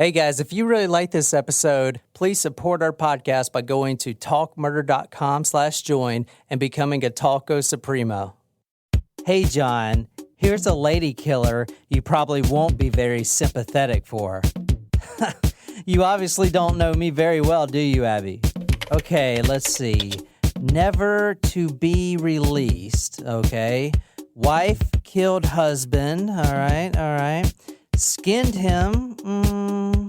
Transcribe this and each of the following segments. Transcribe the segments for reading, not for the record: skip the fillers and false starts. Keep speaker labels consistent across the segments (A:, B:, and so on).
A: Hey guys, if you really like this episode, please support our podcast by going to talkmurder.com/join and becoming a Talco Supremo. Hey John, here's a lady killer you probably won't be very sympathetic for. You obviously don't know me very well, do you, Abby? Okay, let's see. Never to be released, okay? Wife killed husband, all right. Skinned him,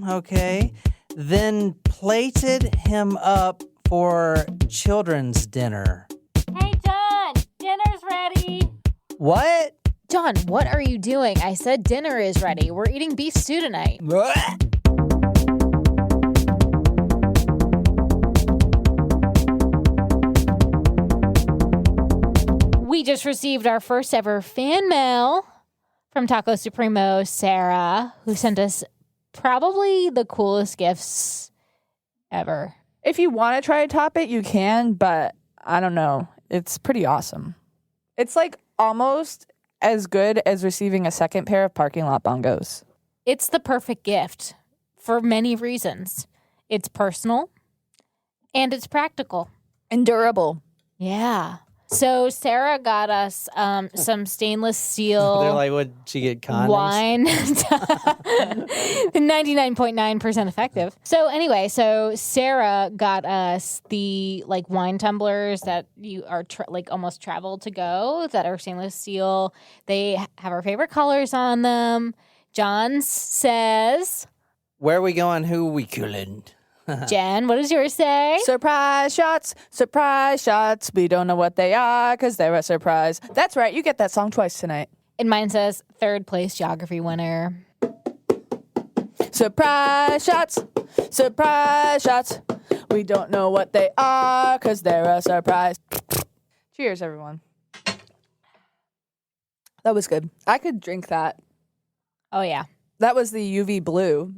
A: okay. Then plated him up for children's dinner.
B: Hey, John, dinner's ready.
A: What?
B: John, what are you doing? I said dinner is ready. We're eating beef stew tonight. We just received our first ever fan mail from Taco Supremo Sarah, who sent us probably the coolest gifts ever.
C: If you want to try to top it, you can, but I don't know. It's pretty awesome. It's like almost as good as receiving a second pair of parking lot bongos.
B: It's the perfect gift for many reasons. It's personal and it's practical.
C: And durable.
B: Yeah. So Sarah got us some stainless steel.
A: They're like, what'd she get, condoms?
B: Wine. 99.9% effective. So anyway, Sarah got us the like wine tumblers that you are almost traveled to go that are stainless steel. They have our favorite colors on them. John says,
A: Where are we going? Who are we killing?
B: Jen, what does yours say?
C: Surprise shots, surprise shots. We don't know what they are because they're a surprise. That's right. You get that song twice tonight.
B: And mine says third place geography winner.
C: Surprise shots, surprise shots. We don't know what they are because they're a surprise. Cheers, everyone. That was good. I could drink that.
B: Oh, yeah.
C: That was the UV blue.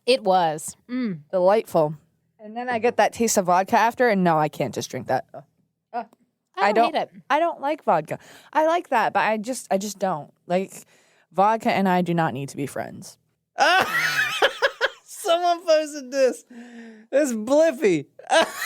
B: It was.
C: Delightful. And then I get that taste of vodka after, and no, I can't just drink that.
B: I don't hate it.
C: I don't like vodka. I like that, but I just don't. Like, vodka and I do not need to be friends.
A: Someone posted this. It's Blippy.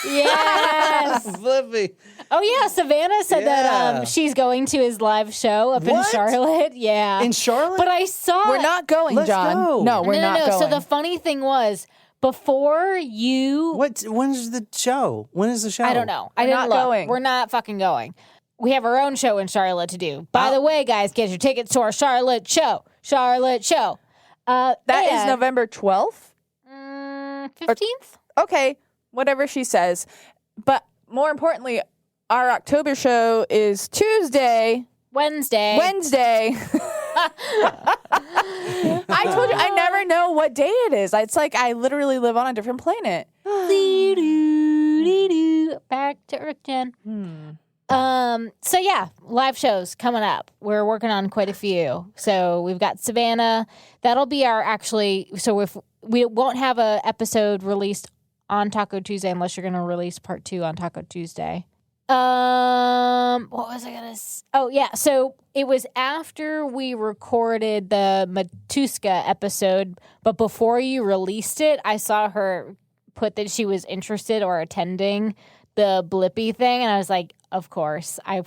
B: Yes.
A: Blippy.
B: Oh, yeah. Savannah said that she's going to his live show up in Charlotte. Yeah.
A: In Charlotte?
B: But I saw
C: We're not going,
A: Let's
C: John.
A: go.
C: No, we're not going.
B: So the funny thing was, before you...
A: When's the show? When is the show?
B: I don't know.
C: We're
B: I didn't
C: not
B: look.
C: going.
B: We're not fucking going. We have our own show in Charlotte to do. By the way, guys, get your tickets to our Charlotte show. Charlotte show.
C: That is November 12th?
B: 15th?
C: Okay, whatever she says. But more importantly, our October show is Tuesday.
B: Wednesday.
C: I told you, I never know what day it is. It's like I literally live on a different planet.
B: Back to Earth, Jen. So yeah, live shows coming up. We're working on quite a few. So we've got Savannah. That'll be so if we won't have a episode released on Taco Tuesday unless you're going to release part 2 on Taco Tuesday. What was I going to say? Oh, yeah. So it was after we recorded the Matuska episode, but before you released it, I saw her put that she was interested or attending the Blippy thing, and I was like, of course I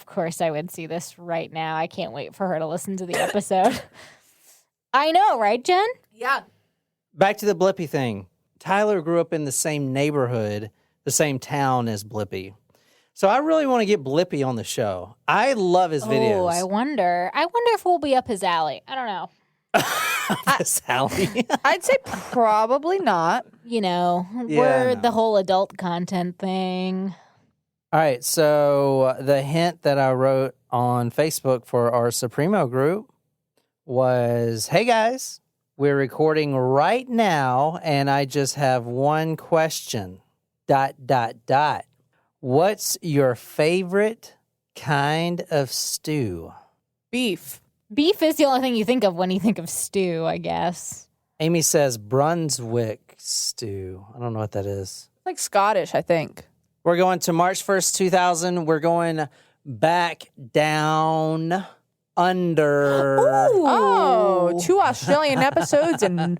B: would see this right now. I can't wait for her to listen to the episode. I know, right, Jen?
C: Yeah.
A: Back to the Blippy thing. Tyler grew up in the same neighborhood, the same town as Blippy. So I really want to get Blippy on the show. I love his videos.
B: Oh, I wonder if we'll be up his alley. I don't know.
A: His alley.
C: I'd say probably not.
B: You know,
A: Yeah,
B: we're
A: no.
B: the whole adult content thing.
A: All right, so the hint that I wrote on Facebook for our Supremo group was, hey guys, we're recording right now, and I just have one question, ... What's your favorite kind of stew?
C: Beef.
B: Beef is the only thing you think of when you think of stew, I guess.
A: Amy says Brunswick stew. I don't know what that is.
C: Like Scottish, I think.
A: We're going to March 1st, 2000. We're going back down under.
C: Oh, Wow, 2 Australian episodes in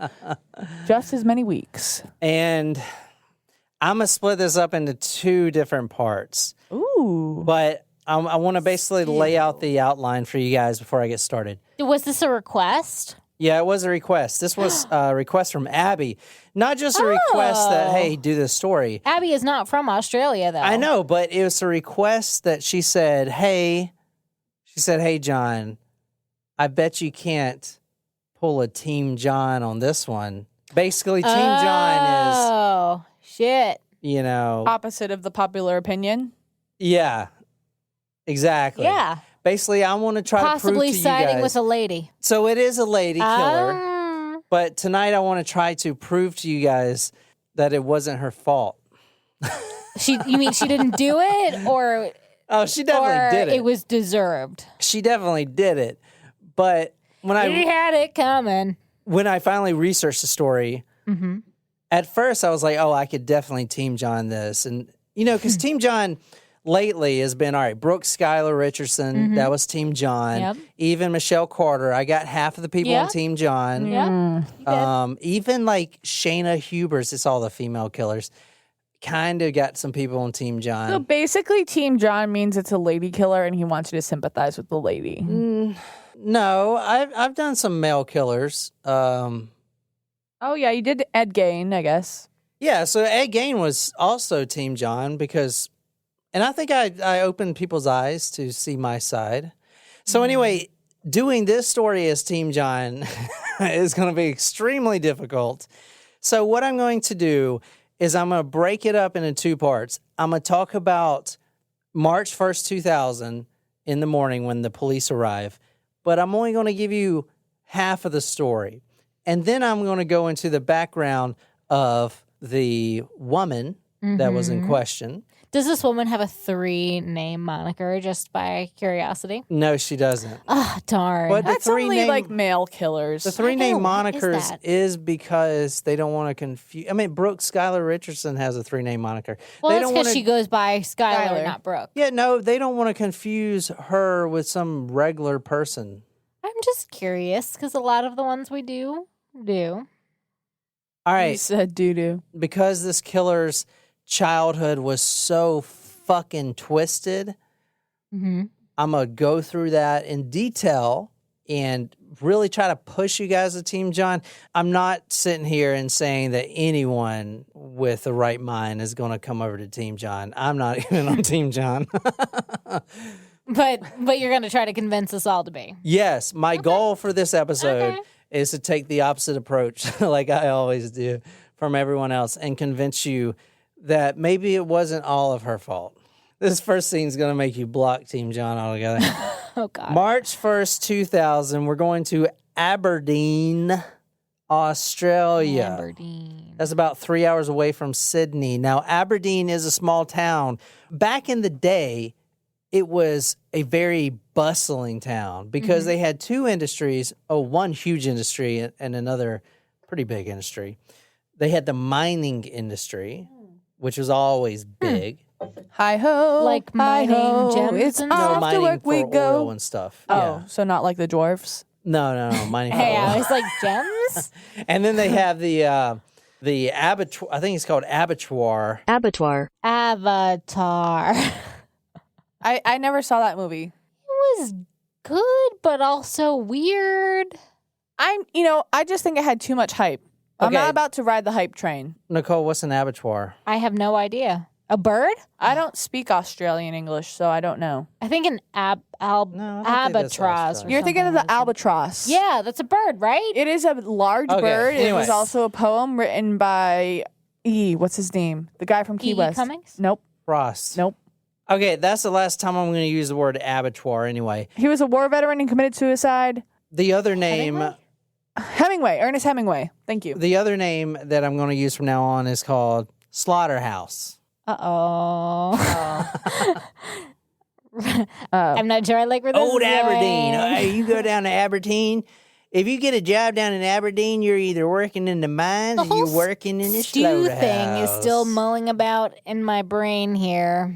C: just as many weeks.
A: And I'm going to split this up into 2 different parts.
C: Ooh.
A: But I want to basically lay out the outline for you guys before I get started.
B: Was this a request?
A: Yeah, it was a request. This was a request from Abby. Not just a request that, hey, do this story.
B: Abby is not from Australia, though.
A: I know, but it was a request that she said, hey, John, I bet you can't pull a Team John on this one. Basically, Team John is,
B: oh, shit.
A: you know.
C: Opposite of the popular opinion.
A: Yeah, exactly.
B: Yeah.
A: Basically, I want to try to prove
B: Possibly
A: to you
B: siding
A: guys.
B: with a lady.
A: So it is a lady killer.
B: Ah.
A: But tonight I want to try to prove to you guys that it wasn't her fault.
B: You mean she didn't do it, or
A: Oh, she definitely did it.
B: it was deserved?
A: She definitely did it. But when
B: He had it coming.
A: when I finally researched the story, at first I was like, oh, I could definitely Team John this. And, because Team John lately has been, all right, Brooke Skylar Richardson, that was Team John.
B: Yep.
A: Even Michelle Carter, I got half of the people on
B: Yep.
A: Team John.
B: Yeah.
A: Even like Shayna Hubers, it's all the female killers, kind of got some people on Team John.
C: So basically, Team John means it's a lady killer, and he wants you to sympathize with the lady.
A: No, I've done some male killers.
C: Oh yeah, you did Ed Gein, I guess.
A: Yeah, so Ed Gein was also Team John because, and I think I opened people's eyes to see my side. So anyway, doing this story as Team John is going to be extremely difficult. So what I'm going to do is I'm going to break it up into 2 parts. I'm going to talk about March 1st, 2000 in the morning when the police arrive, but I'm only going to give you half of the story. And then I'm going to go into the background of the woman that was in question.
B: Does this woman have a 3-name moniker, just by curiosity?
A: No, she doesn't.
B: Ah, darn.
A: But the
C: That's only
A: 3-name
C: like male killers.
A: the 3-name
B: what is
A: monikers
B: that?
A: is because they don't want to confuse. I mean, Brooke Skylar Richardson has a 3-name moniker.
B: well,
A: they
B: that's
A: don't
B: because
A: wanna-
B: she goes by Skylar,
C: Skylar.
B: not Brooke.
A: Yeah, no, they don't want to confuse her with some regular person.
B: I'm just curious, because a lot of the ones we do.
A: All
C: You
A: right,
C: said doo-doo.
A: because this killer's childhood was so fucking twisted, I'm going to go through that in detail and really try to push you guys to Team John. I'm not sitting here and saying that anyone with the right mind is going to come over to Team John. I'm not even on Team John.
B: But you're going to try to convince us all to be.
A: Yes, my goal for this episode
B: Okay.
A: is to take the opposite approach, like I always do, from everyone else and convince you that maybe it wasn't all of her fault. This first scene is going to make you block Team John altogether.
B: Oh, God.
A: March 1st, 2000, we're going to Aberdeen, Australia.
B: Aberdeen.
A: That's about 3 hours away from Sydney. Now, Aberdeen is a small town. Back in the day, it was a very bustling town because they had 2 industries. Oh, one huge industry and another pretty big industry. They had the mining industry, which was always big.
C: Hi-ho,
B: Like mining
C: hi-ho,
B: gems
C: it's
B: and
A: No,
C: off to
A: mining
C: work
A: for
C: we
A: oil
C: go.
A: and stuff.
C: Oh,
A: Yeah.
C: so not like the dwarves?
A: No, mining for
B: Hey,
A: oil.
B: I was like, gems?
A: And then they have the abattoir. I think it's called abattoir.
D: Abattoir.
B: Avatar.
C: I never saw that movie.
B: It was good, but also weird.
C: I just think it had too much hype. I'm
A: Okay.
C: not about to ride the hype train.
A: Nicole, what's an abattoir?
B: I have no idea. A bird?
C: I don't speak Australian English, so I don't know.
B: I think an
A: No, I don't think that's
B: albatross.
A: Australian.
C: You're thinking of the albatross.
B: Yeah, that's a bird, right?
C: It is a large
A: Okay,
C: bird. It
A: anyways.
C: was also a poem written by what's his name? The guy from Key
B: E.
C: West.
B: Cummings?
C: Nope.
A: Frost.
C: Nope.
A: Okay, that's the last time I'm going to use the word abattoir anyway.
C: He was a war veteran and committed suicide.
A: The other name,
C: Hemingway, Ernest Hemingway. Thank you.
A: the other name that I'm going to use from now on is called Slaughterhouse.
B: Uh-oh. I'm not sure I like where this
A: Old
B: is
A: Aberdeen.
B: going.
A: You go down to Aberdeen, If you get a job down in Aberdeen, you're either working in the mines or you're working in the
B: stew
A: slaughterhouse.
B: thing is still mulling about in my brain here.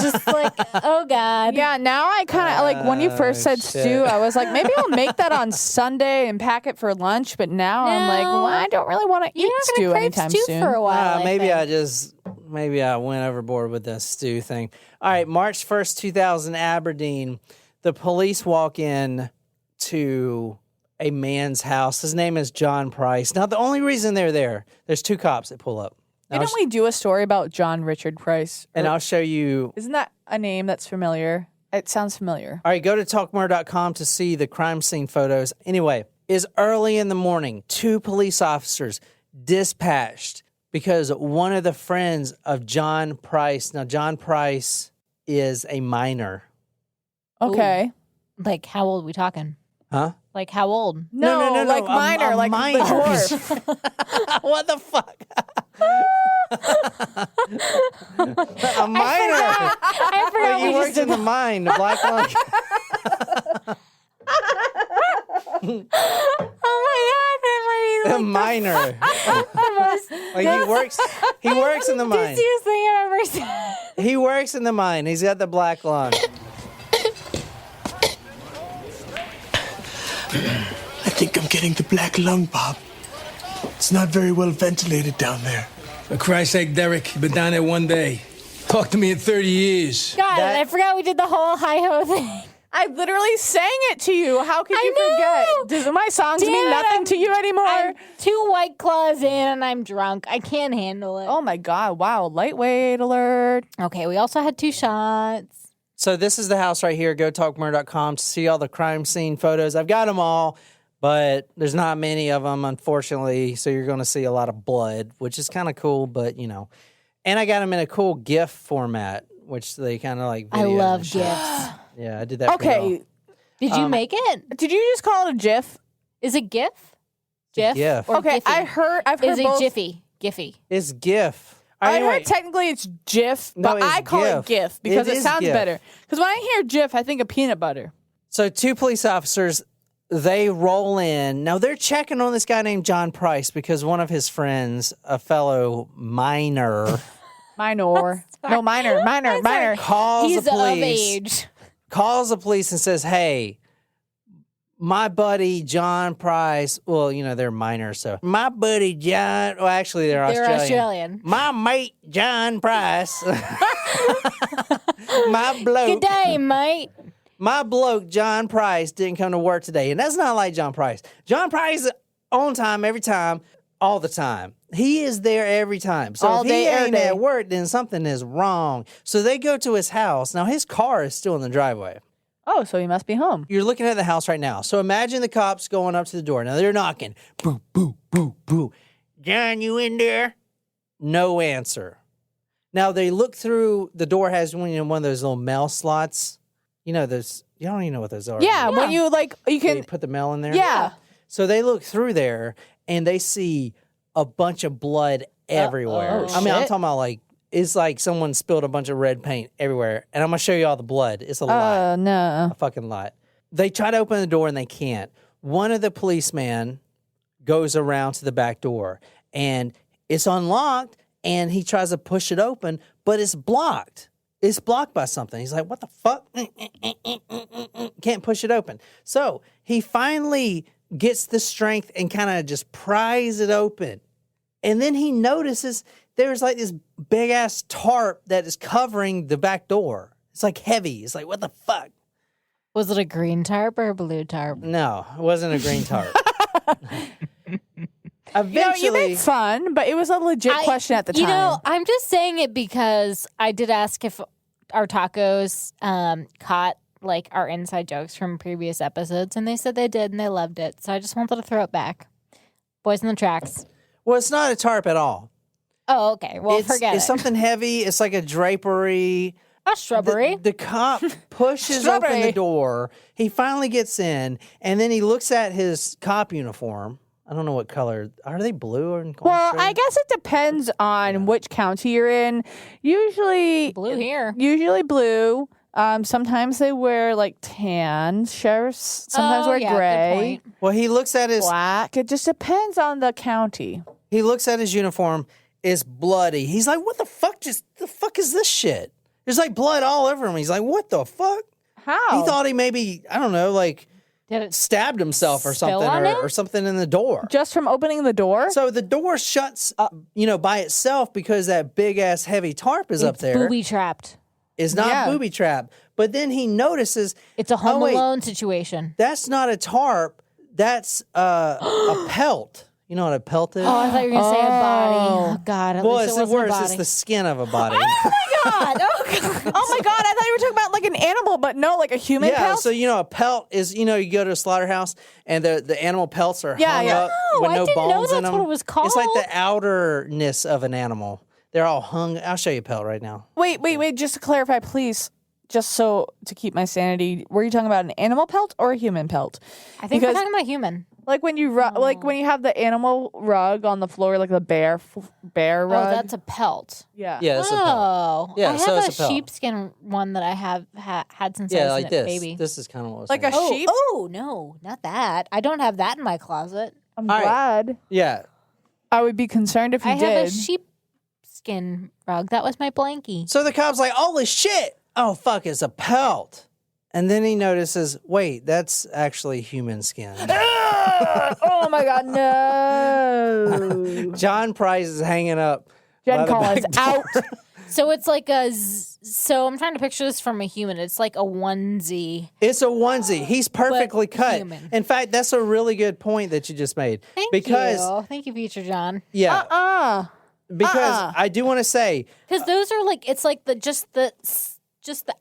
B: Just like, oh God.
C: Yeah, now I kind of like when you first said
A: shit.
C: stew, I was like, maybe I'll make that on Sunday and pack it for lunch. But now I'm like, well, I don't really want to eat
B: You're not
C: stew
B: gonna crave
C: anytime
B: stew
C: soon.
B: for a while.
A: Maybe I went overboard with the stew thing. All right, March 1st, 2000, Aberdeen. The police walk in to a man's house. His name is John Price. Now, the only reason they're there, there's two cops that pull up. Now,
C: Didn't we do a story about John Richard Price?
A: and I'll show you.
C: Isn't that a name that's familiar? It sounds familiar.
A: All right, go to talkmore.com to see the crime scene photos. Anyway, it's early in the morning. Two police officers dispatched because one of the friends of John Price, now John Price is a minor.
C: Okay.
B: Like, how old are we talking?
A: Huh?
B: Like, how old?
C: No, like minor, like
A: minor.
C: the dwarf.
A: What the fuck? A minor.
B: I forgot
A: He
B: we
A: works
B: just
A: in the mine, the black lung.
B: Oh my God,
A: A minor. Like he works in the mine.
B: Dizziest thing I've ever said.
A: He works in the mine. He's got the black lung.
D: I think I'm getting the black lung, Bob. It's not very well ventilated down there.
E: For Christ's sake, Derek, you've been down there one day. Talk to me in 30 years.
B: God, I forgot we did the whole hi-ho thing.
C: I literally sang it to you. How could you
B: know.
C: forget? Does my songs
B: Damn
C: mean
B: it,
C: nothing
B: I'm-
C: to you anymore?
B: I'm 2 White Claws in and I'm drunk. I can't handle it.
C: Oh my God. Wow. Lightweight alert.
B: Okay, we also had 2 shots.
A: So this is the house right here. Go talkmore.com to see all the crime scene photos. I've got them all, but there's not many of them, unfortunately. So you're going to see a lot of blood, which is kind of cool, but you know. And I got them in a cool GIF format, which they kind of like.
B: I
A: videos
B: love
A: and shit.
B: GIFs.
A: Yeah, I did that.
C: Okay.
B: Did you make it?
C: Did you just call it a GIF?
B: Is it GIF? GIF?
A: GIF.
B: Or
C: Okay.
B: Giphy?
C: I've heard
B: Is it
C: both.
B: Jiffy? Giphy.
A: It's GIF.
C: I
A: Anyway,
C: heard technically it's GIF,
A: No,
C: but
A: it's
C: I call it
A: GIF.
C: GIF because
A: It
C: it
A: is
C: sounds
A: GIF.
C: better. Because when I hear GIF, I think of peanut butter.
A: So 2 police officers, they roll in. Now they're checking on this guy named John Price because one of his friends, a fellow minor,
C: Minor. No, minor.
A: calls
B: He's
A: the
B: of
A: police.
B: age.
A: Calls the police and says, "Hey, my buddy John Price. Well, you know they're minors, so my buddy John. Well, actually, they're Australian. My mate John Price. My bloke.
B: Good day, mate.
A: My bloke, John Price, didn't come to work today. And that's not like John Price. John Price is on time, every time, all the time. He is there every time. So
C: All
A: if he
C: day, every
A: ain't
C: day.
A: at work, then something is wrong. So they go to his house. Now, his car is still in the driveway.
C: Oh, so he must be home.
A: You're looking at the house right now. So imagine the cops going up to the door. Now, they're knocking. Boo, boo, boo, boo. John, you in there? No answer. Now, they look through. The door has one of those little mail slots. You know, those. You don't even know what those are.
C: Yeah, when you like, you
A: You
C: can.
A: put the mail in there?
C: Yeah.
A: So they look through there and they see a bunch of blood everywhere.
C: Uh-oh.
A: I mean, I'm
C: Shit.
A: talking about like, it's like someone spilled a bunch of red paint everywhere. And I'm going to show you all the blood. It's a lot.
C: No.
A: A fucking lot. They try to open the door and they can't. One of the policemen goes around to the back door and it's unlocked and he tries to push it open, but it's blocked. It's blocked by something. He's like, what the fuck? Can't push it open. So he finally gets the strength and kind of just pries it open. And then he notices there's like this big ass tarp that is covering the back door. It's like heavy. It's like, what the fuck?
B: Was it a green tarp or a blue tarp?
A: No, it wasn't a green tarp.
C: You
A: Eventually,
C: made fun, but it was a legit question at the time.
B: You know, I'm just saying it because I did ask if our tacos caught like our inside jokes from previous episodes, and they said they did, and they loved it. So I just wanted to throw it back. Boys in the Tracks.
A: well, it's not a tarp at all.
B: Oh, okay. Well,
A: it's,
B: forget
A: it's
B: it.
A: something heavy. It's like a drapery.
B: A shrubbery.
A: The cop pushes open the
C: Strawberry.
A: door. He finally gets in, and then he looks at his cop uniform. I don't know what color. Are they blue or
C: well,
A: Australia?
C: I guess it depends on which county you're in. Usually
B: Blue here.
C: Usually blue. Sometimes they wear like tan. Sheriffs sometimes wear
B: yeah, good
C: gray,
B: point.
A: Well, he looks at his
C: black. It just depends on the county.
A: uniform. Is bloody. He's like, what the fuck? The fuck is this shit? There's like blood all over him. He's like, what the fuck?
C: How?
A: He thought he maybe, I don't know, like
B: Did it
A: stabbed himself or
B: spill
A: something,
B: on him?
A: or something in the door.
C: Just from opening the door?
A: So the door shuts, by itself because that big ass heavy tarp is up there.
B: booby trapped?
A: It's not
C: Yeah.
A: booby trap. But then he notices
B: It's a Home
A: wait,
B: Alone situation.
A: that's not a tarp. That's a pelt. You know what a pelt is?
B: Oh, I thought you were gonna say a body. Oh God, at
A: well,
B: least
A: it's
B: it
A: the
B: wasn't
A: worst.
B: a body.
A: It's the skin of a body.
B: God, oh God.
C: Oh my God, I thought you were talking about like an animal, but no, like a human
A: Yeah,
C: pelt?
A: so a pelt is you go to a slaughterhouse and the animal pelts are
C: Yeah,
A: hung
C: yeah.
A: up
B: Oh,
A: with
B: I
A: no
B: didn't know
A: bones in
B: that's
A: them.
B: what it was
A: It's like the
B: called.
A: outerness of an animal. They're all hung. I'll show you a pelt right now.
C: Wait, just to clarify, please, just so to keep my sanity, were you talking about an animal pelt or a human pelt?
B: I think we're talking about human.
C: Like when you like when you have the animal rug on the floor, like the bear
B: Oh,
C: rug.
B: that's a pelt.
C: yeah.
A: Yeah, it's a pelt.
B: Oh,
A: Yeah,
B: I
A: so
B: have
A: it's a pelt.
B: sheepskin one that I have had since I
A: Yeah,
B: was
A: like
B: a
A: this.
B: baby.
A: This is kind of what I was
C: Like
A: saying.
C: a sheep.
B: Oh no, not that. I don't have that in my closet.
C: I'm
A: All right.
C: glad.
A: Yeah.
C: I would be concerned if you
B: I
C: did.
B: have a sheepskin rug. That was my blankie.
A: So the cop's like, holy shit. Oh, fuck, it's a pelt. And then he notices, wait, that's actually human skin.
C: Oh my God, no!
A: John Price is hanging up.
C: Jen
A: by the
C: Collins
A: back door.
C: out.
B: So it's like so I'm trying to picture this from a human. It's like a onesie.
A: It's a onesie. He's perfectly cut.
B: human.
A: In fact, that's a really good point that you just made.
B: Thank
A: because,
B: you. Thank you, Future John.
A: Yeah. Because I do want to say,
B: Because those are like it's like just the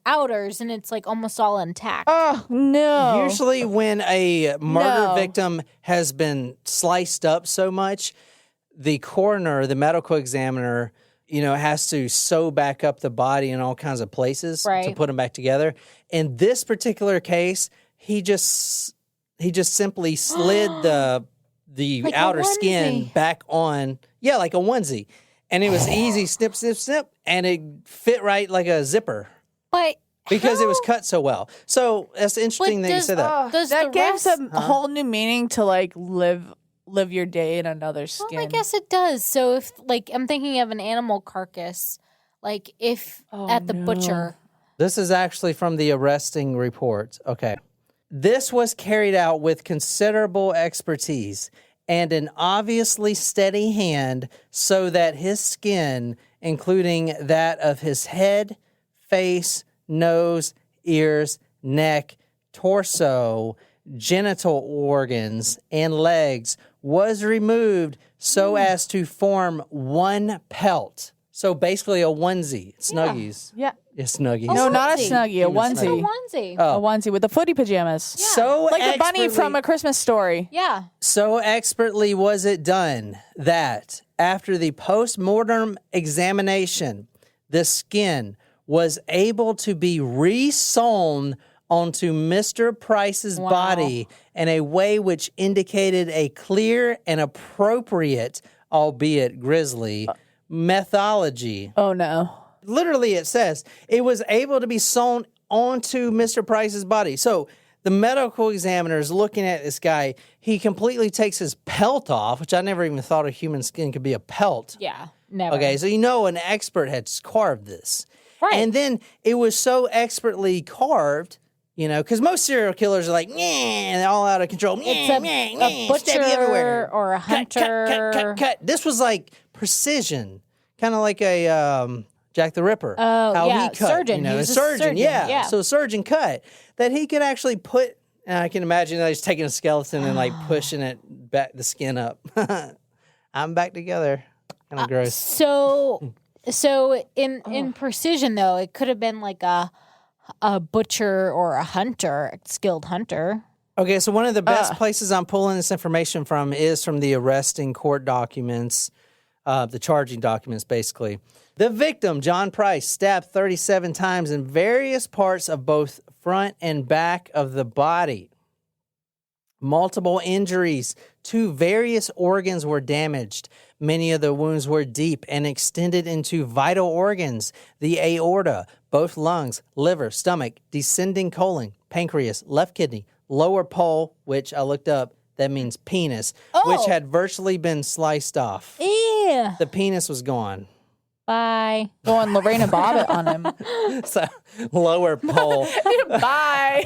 B: outers, and it's like almost all intact.
C: Oh no!
A: usually when a murder
C: No.
A: victim has been sliced up so much, the coroner, the medical examiner, has to sew back up the body in all kinds of places to
B: Right.
A: put them back together. In this particular case, he just simply slid the
B: Like a
A: outer skin
B: onesie.
A: back on. Yeah, like a onesie. And it was easy, snip, snip, snip, and it fit right like a zipper
B: But
A: because it was
B: how-
A: cut so well. So that's interesting
B: But
A: that you
B: does-
A: said that.
B: Does
C: that
B: the
C: gives
B: rest-
C: a whole new meaning to like live your day in another skin.
B: Well, I guess it does. So if like I'm thinking of an animal carcass, like if at the butcher.
A: This is actually from the arresting report. Okay. This was carried out with considerable expertise and an obviously steady hand so that his skin, including that of his head, face, nose, ears, neck, torso, genital organs, and legs was removed so as to form one pelt. So basically a onesie. Snuggies.
C: Yeah.
A: It's Snuggies.
C: No, not a
B: onesie.
C: snuggie, a
B: It's a
C: onesie.
B: onesie.
A: Oh.
C: A onesie with the footy pajamas.
A: So
C: Like the bunny
A: expertly-
C: from A Christmas Story.
B: Yeah.
A: So expertly was it done that after the post-mortem examination, the skin was able to be re-sewn onto Mr. Price's body in a way which indicated a clear and appropriate, albeit grisly, methodology.
C: Oh no.
A: Literally, it says it was able to be sewn onto Mr. Price's body. So the medical examiner is looking at this guy. He completely takes his pelt off, which I never even thought a human skin could be a pelt.
B: Yeah. Never.
A: Okay, so an expert had carved this.
B: Right.
A: And then it was so expertly carved, because most serial killers are like, and they're all out of control.
B: It's a
A: stabby everywhere.
B: butcher or a hunter.
A: Cut. This was like precision, kind of like a Jack the Ripper.
B: Oh,
A: how
B: yeah,
A: he cut,
B: surgeon. He
A: a
B: was a
A: surgeon.
B: surgeon,
A: Yeah.
B: yeah.
A: So a surgeon cut that he could actually put. And I can imagine that he's taking a skeleton and like pushing it back, the skin up. I'm back together. Kind of gross.
B: So in precision though, it could have been like a butcher or a hunter, a skilled hunter.
A: Okay, so one of the best places I'm pulling this information from is from the arresting court documents, the charging documents, basically. The victim, John Price, stabbed 37 times in various parts of both front and back of the body. Multiple injuries to various organs were damaged. Many of the wounds were deep and extended into vital organs, the aorta, both lungs, liver, stomach, descending colon, pancreas, left kidney, lower pole, which I looked up, that means penis, which had virtually been sliced off.
B: Ew.
A: The penis was gone.
B: Bye.
C: Going Lorena Bobbitt on him.
A: So, lower pole.
C: Bye.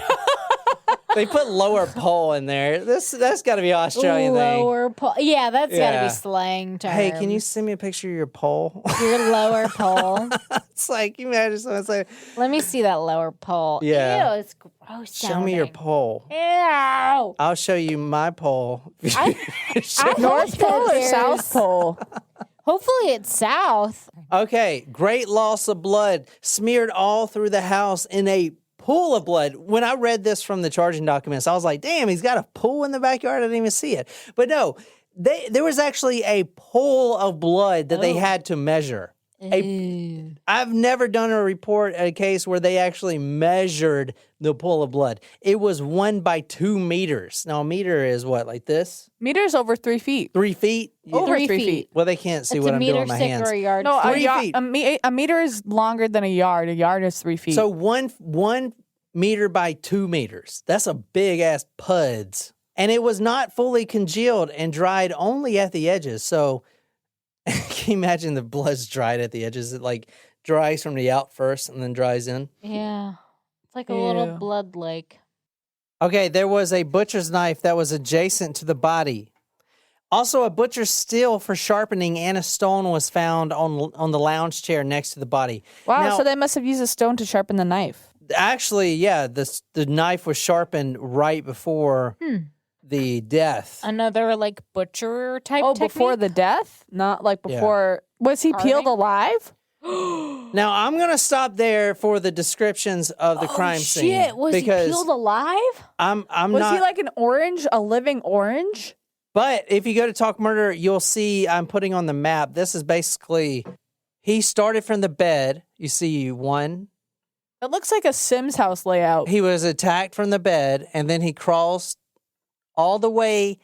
A: They put lower pole in there. That's got to be an Australian thing.
B: Lower pole. Yeah, that's got to
A: Yeah.
B: be slang term.
A: Hey, can you send me a picture of your pole?
B: Your lower pole.
A: It's like, you imagine someone say,
B: Let me see that lower pole.
A: Yeah.
B: Ew, it's gross.
A: show me your pole.
B: Ew.
A: I'll show you my pole.
B: I
C: North Pole or South Pole?
B: Hopefully it's south.
A: Okay, great loss of blood smeared all through the house in a pool of blood. When I read this from the charging documents, I was like, damn, he's got a pool in the backyard. I didn't even see it. But no, there was actually a pool of blood that they had to measure. I've never done a case where they actually measured the pool of blood. It was 1 by 2 meters. Now, a meter is what, like this?
C: Meters over 3 feet.
A: 3 feet?
C: Over 3
B: 3
C: feet.
A: Well, they can't see
B: It's
A: what
B: a
A: I'm doing
B: meter
A: with my
B: thick
A: hands.
B: or a yard
C: No,
B: thick.
A: 3 feet.
C: a meter is longer than a yard. A yard is 3 feet.
A: So one meter by 2 meters. That's a big ass puds. And it was not fully congealed and dried only at the edges. So can you imagine the blood's dried at the edges? It like dries from the out first and then dries in.
B: Yeah. It's like a little
C: Ew.
B: blood lake.
A: Okay, there was a butcher's knife that was adjacent to the body. Also, a butcher's steel for sharpening and a stone was found on the lounge chair next to the body.
C: wow,
A: Now,
C: so they must have used a stone to sharpen the knife.
A: actually, yeah, the knife was sharpened right before the death.
B: Another like butcher type
C: Oh,
B: technique?
C: before the death? Not like before. Was he peeled
B: Carving?
C: alive?
A: Now, I'm going to stop there for the descriptions of the crime scene.
B: Shit, was he
A: because
B: peeled alive?
A: I'm
C: Was
A: not.
C: he like an orange, a living orange?
A: But if you go to Talk Murder, you'll see I'm putting on the map. This is basically, he started from the bed. You see one.
C: It looks like a Sims house layout.
A: He was attacked from the bed, and then he crawls all the way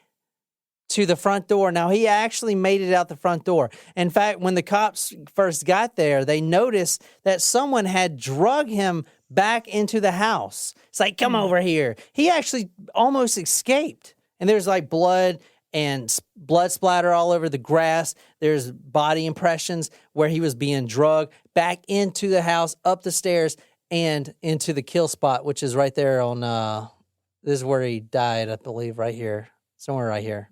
A: to the front door. Now, he actually made it out the front door. In fact, when the cops first got there, they noticed that someone had drug him back into the house. It's like, come over here. He actually almost escaped. And there's like blood and blood splatter all over the grass. There's body impressions where he was being drugged back into the house, up the stairs, and into the kill spot, which is right there on, this is where he died, I believe, right here. Somewhere right here.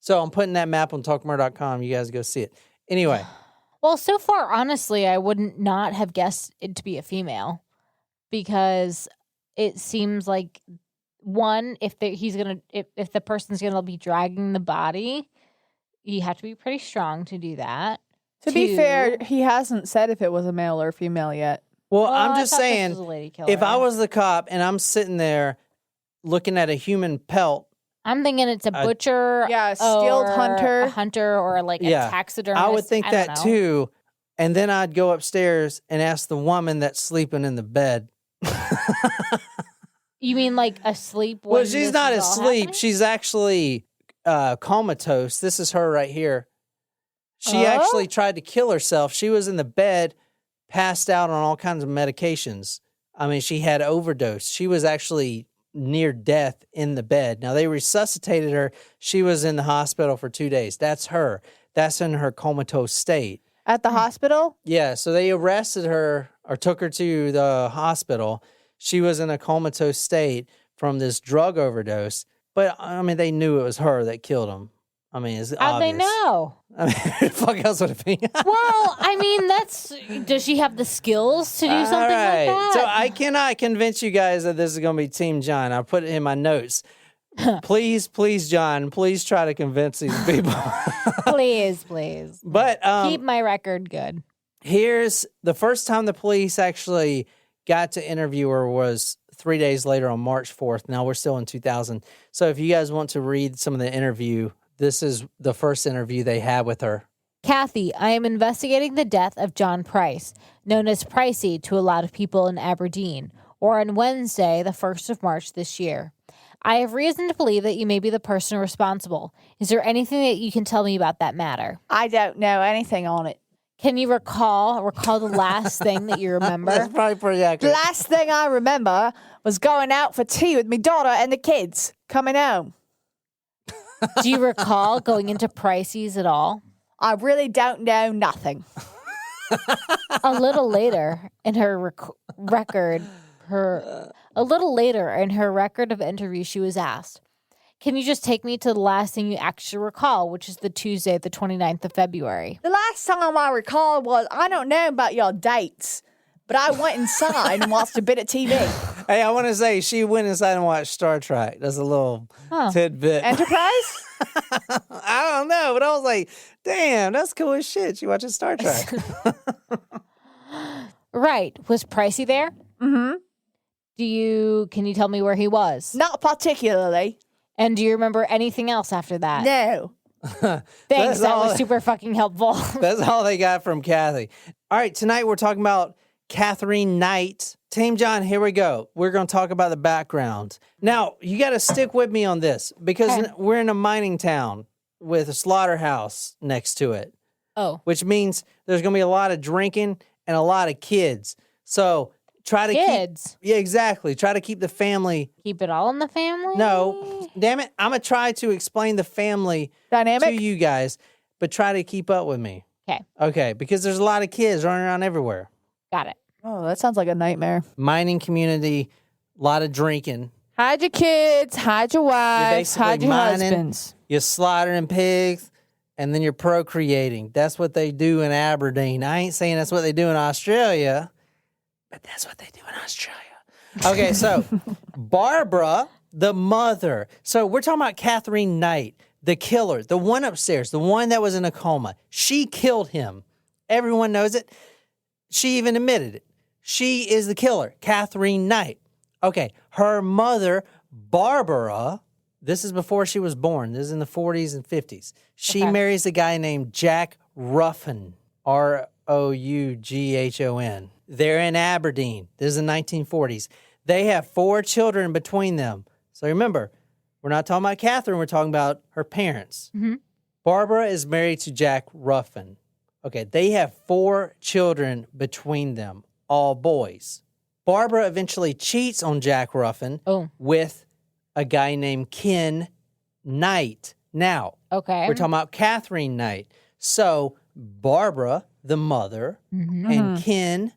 A: So I'm putting that map on talkmurder.com. You guys go see it. Anyway.
B: Well, so far, honestly, I wouldn't not have guessed it to be a female because it seems like one, if the person's gonna be dragging the body, you have to be pretty strong to do that.
C: To be fair, he hasn't said if it was a male or female yet.
A: Well,
B: Well,
A: I'm
B: I
A: just
B: thought this
A: saying,
B: was a lady killer.
A: if I was the cop and I'm sitting there looking at a human pelt,
B: I'm thinking it's a butcher,
C: Yeah, a skilled
B: or
C: hunter.
B: a hunter, or like a taxidermist.
A: I would think
B: don't
A: that
B: know.
A: too. And then I'd go upstairs and ask the woman that's sleeping in the bed.
B: You mean like asleep?
A: Well,
B: when
A: she's
B: this
A: not
B: is all
A: asleep.
B: happening?
A: She's actually comatose. This is her right here. She
B: Oh?
A: actually tried to kill herself. She was in the bed, passed out on all kinds of medications. I mean, she had overdose. She was actually near death in the bed. Now, they resuscitated her. She was in the hospital for 2 days. That's her. That's in her comatose state.
C: At the hospital?
A: Yeah, so they arrested her or took her to the hospital. She was in a comatose state from this drug overdose. But, I mean, they knew it was her that killed him. I mean, it's
B: How'd they
A: obvious.
B: know?
A: I mean, who the fuck else would it be?
B: Well, I mean, does she have the skills to do something
A: All right.
B: like that?
A: So I cannot convince you guys that this is going to be Team John. I put it in my notes. Please, John, please try to convince these people.
B: please.
A: But
B: Keep my record good.
A: here's the first time the police actually got to interview her was 3 days later on March 4th. Now we're still in 2000. So if you guys want to read some of the interview, this is the first interview they had with her.
B: Kathy, I am investigating the death of John Price, known as Pricey to a lot of people in Aberdeen, or on Wednesday, the 1st of March this year. I have reason to believe that you may be the person responsible. Is there anything that you can tell me about that matter?
C: I don't know anything on it.
B: Can you recall the last thing that you remember?
A: That's probably pretty
C: The
A: accurate.
C: last thing I remember was going out for tea with my daughter and the kids, coming home.
B: Do you recall going into Pricey's at all?
C: I really don't know nothing.
B: A little later in her record of interview, she was asked, "Can you just take me to the last thing you actually recall, which is the Tuesday, the 29th of February?"
C: The last time I recall was, I don't know about your dates, but I went inside and watched a bit of TV.
A: Hey, I want to say she went inside and watched Star Trek. That's a little tidbit.
C: Enterprise?
A: I don't know, but I was like, damn, that's cool as shit. She watches Star Trek.
B: Right. Was Pricey there?
C: Mm-hmm.
B: Can you tell me where he was?
C: Not particularly.
B: And do you remember anything else after that?
C: No.
B: Thanks. That was super fucking helpful.
A: That's all they got from Kathy. All right, tonight we're talking about Katherine Knight. Team John, here we go. We're going to talk about the background. Now, you got to stick with me on this because we're in a mining town with a slaughterhouse next to it.
B: Oh.
A: Which means there's going to be a lot of drinking and a lot of kids. So try to
B: Kids?
A: Yeah, exactly. Try to keep the family.
B: Keep it all in the family?
A: No, damn it. I'm going to try to explain the family
C: Dynamic?
A: to you guys, but try to keep up with me.
B: Okay.
A: Okay, because there's a lot of kids running around everywhere.
B: Got it.
C: Oh, that sounds like a nightmare.
A: Mining community, a lot of drinking.
C: Hide your kids, hide your wives,
A: basically
C: hide your
A: mining.
C: husbands.
A: You're slaughtering pigs, and then you're procreating. That's what they do in Aberdeen. I ain't saying that's what they do in Australia, but that's what they do in Australia. Okay, so Barbara, the mother. So we're talking about Katherine Knight, the killer, the one upstairs, the one that was in a coma. She killed him. Everyone knows it. She even admitted it. She is the killer, Katherine Knight. Okay, her mother, Barbara, this is before she was born. This is in the 40s and 50s. She marries a guy named Jack Ruffin, Roughon. They're in Aberdeen. This is the 1940s. They have 4 children between them. So remember, we're not talking about Katherine. We're talking about her parents.
B: Mm-hmm.
A: Barbara is married to Jack Ruffin. Okay, they have 4 children between them, all boys. Barbara eventually cheats on Jack Ruffin with a guy named Ken Knight. Now, we're talking about Katherine Knight. So Barbara, the mother, and Ken,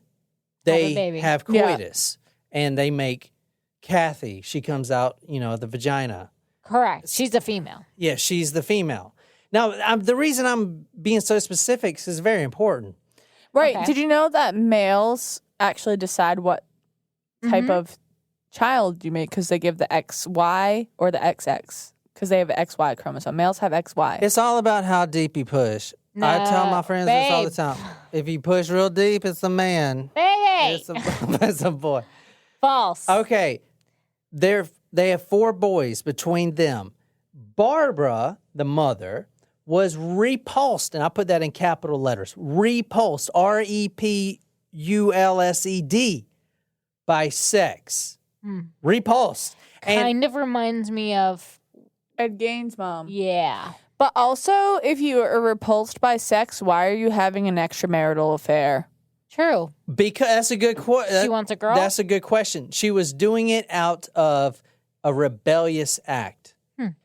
A: they have coitus. And they make Kathy. She comes out, the vagina.
B: Correct. She's a female.
A: Yeah, she's the female. Now, the reason I'm being so specific is very important.
C: Right.
B: Okay.
C: Did you know that males actually decide what type of child you make because they give the XY or the XX because they have an XY chromosome. Males have XY.
A: It's all about how deep you push. I tell my friends this all the time. If you push real deep, it's a man.
B: Baby!
A: It's a boy.
B: False.
A: Okay. They have 4 boys between them. Barbara, the mother, was repulsed, and I put that in capital letters, repulsed, REPULSED, by sex. Repulsed.
B: Kind of reminds me of...
C: Ed Gaines' mom.
B: Yeah.
C: But also, if you are repulsed by sex, why are you having an extramarital affair?
B: True.
A: Because that's a good question.
B: She wants a girl?
A: That's a good question. She was doing it out of a rebellious act.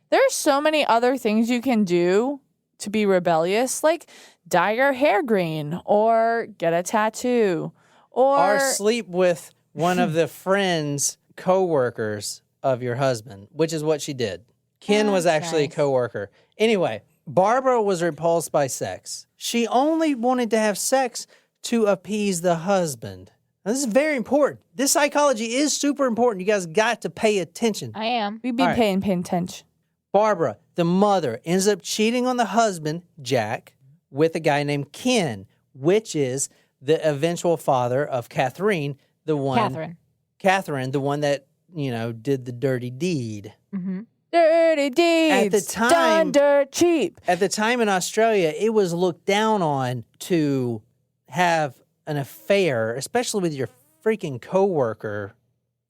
C: There's so many other things you can do to be rebellious, like dye your hair green or get a tattoo
A: Or sleep with one of the friends, co-workers of your husband, which is what she did. Ken was actually a co-worker. Anyway, Barbara was repulsed by sex. She only wanted to have sex to appease the husband. Now, this is very important. This psychology is super important. You guys got to pay attention.
B: I am.
C: We'd be paying attention.
A: Barbara, the mother, ends up cheating on the husband, Jack, with a guy named Ken, which is the eventual father of Katherine, the one... Katherine, the one that, did the dirty deed.
B: Mm-hmm.
C: Dirty deeds.
A: At the time...
C: Done dirt cheap.
A: At the time in Australia, it was looked down on to have an affair, especially with your freaking coworker,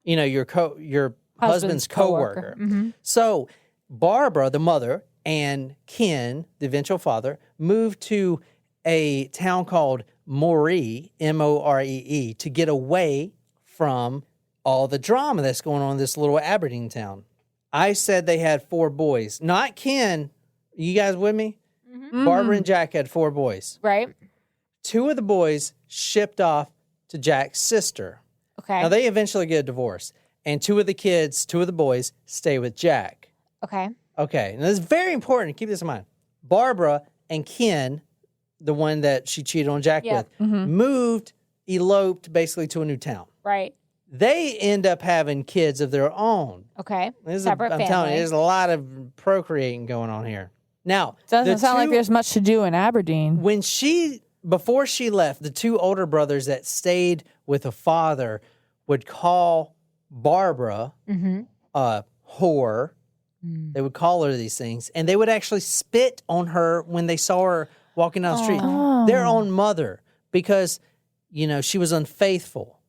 A: your husband's coworker. So Barbara, the mother, and Ken, the eventual father, moved to a town called Moree, Moree, to get away from all the drama that's going on in this little Aberdeen town. I said they had 4 boys, not Ken. You guys with me? Barbara and Jack had 4 boys.
B: Right.
A: 2 of the boys shipped off to Jack's sister.
B: Okay.
A: Now, they eventually get a divorce. And 2 of the boys, stay with Jack.
B: Okay.
A: Okay. Now, this is very important. Keep this in mind. Barbara and Ken, the one that she cheated on Jack with, eloped basically to a new town.
B: Right.
A: They end up having kids of their own.
B: Okay.
A: I'm telling you, there's a lot of procreating going on here. Now,
C: Doesn't sound like there's much to do in Aberdeen.
A: Before she left, the 2 older brothers that stayed with the father would call Barbara a whore. They would call her these things, and they would actually spit on her when they saw her walking down the street. Their own mother, because, she was unfaithful.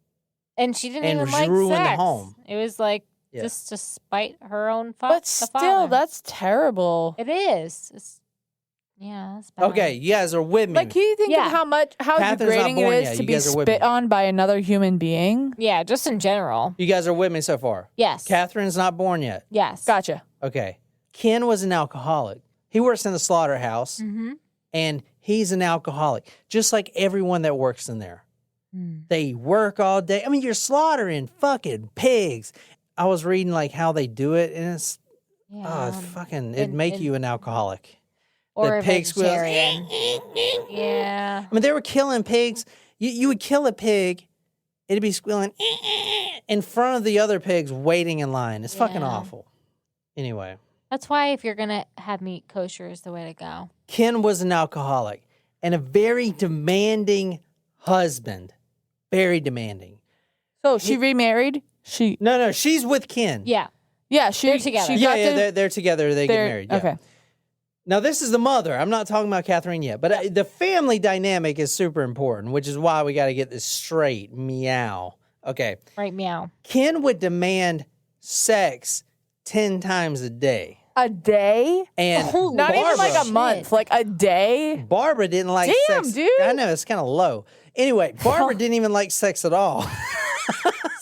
B: And she didn't
A: And
B: even like
A: ruined the
B: sex.
A: home.
B: It was like just to spite her own
C: But
B: the
C: still,
B: father.
C: that's terrible.
B: It is. That's bad.
A: Okay, you guys are with me.
C: Like, can you think
B: Yeah.
C: of how
A: Catherine's
C: degrading
A: not born
C: it
A: yet.
C: is to
A: You
C: be
A: guys are with
C: spit
A: me.
C: on by another human being?
B: Yeah, just in general.
A: You guys are with me so far?
B: Yes.
A: Catherine's not born yet.
B: Yes.
C: Gotcha.
A: Okay. Ken was an alcoholic. He works in the slaughterhouse, and he's an alcoholic, just like everyone that works in there. They work all day. I mean, you're slaughtering fucking pigs. I was reading like how they do it, and it's it'd make you an alcoholic.
B: Or
A: The
B: a
A: pig squeals.
B: vegetarian. Yeah.
A: I mean, they were killing pigs. You would kill a pig, it'd be squealing in front of the other pigs waiting in line. It's fucking awful. Anyway.
B: That's why if you're going to have meat, kosher is the way to go.
A: Ken was an alcoholic and a very demanding husband. Very demanding.
C: So she remarried?
A: No, she's with Ken.
B: Yeah.
C: Yeah,
B: They're together.
A: They're together. They get married. Yeah.
C: Okay.
A: Now, this is the mother. I'm not talking about Katherine yet, but the family dynamic is super important, which is why we got to get this straight. Meow. Okay.
B: Right, meow.
A: Ken would demand sex 10 times a day.
C: A day?
A: And
C: Not even like a month, like a day?
A: Barbara didn't like
C: Damn,
A: sex.
C: dude.
A: I know, it's kind of low. Anyway, Barbara didn't even like sex at all.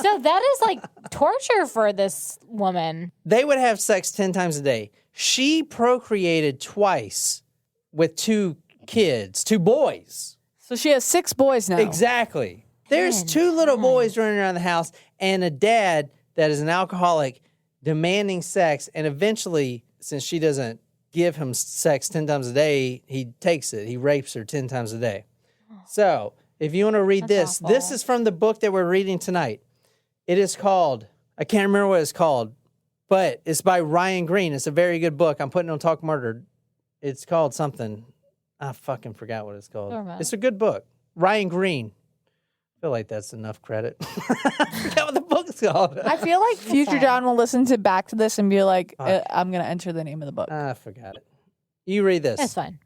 B: So that is like torture for this woman.
A: They would have sex 10 times a day. She procreated twice with 2 kids, 2 boys.
C: So she has 6 boys now.
A: Exactly. There's 2 little boys running around the house and a dad that is an alcoholic demanding sex. And eventually, since she doesn't give him sex 10 times a day, he takes it. He rapes her 10 times a day. So if you want to read this is from the book that we're reading tonight. It is called, I can't remember what it's called, but it's by Ryan Green. It's a very good book. I'm putting on Talk Murder. It's called something. I fucking forgot what it's called. It's a good book. Ryan Green. I feel like that's enough credit. I forgot what the book's called.
C: I feel like future John will listen back to this and be like, I'm going to enter the name of the book.
A: I forgot it. You read this.
B: That's fine.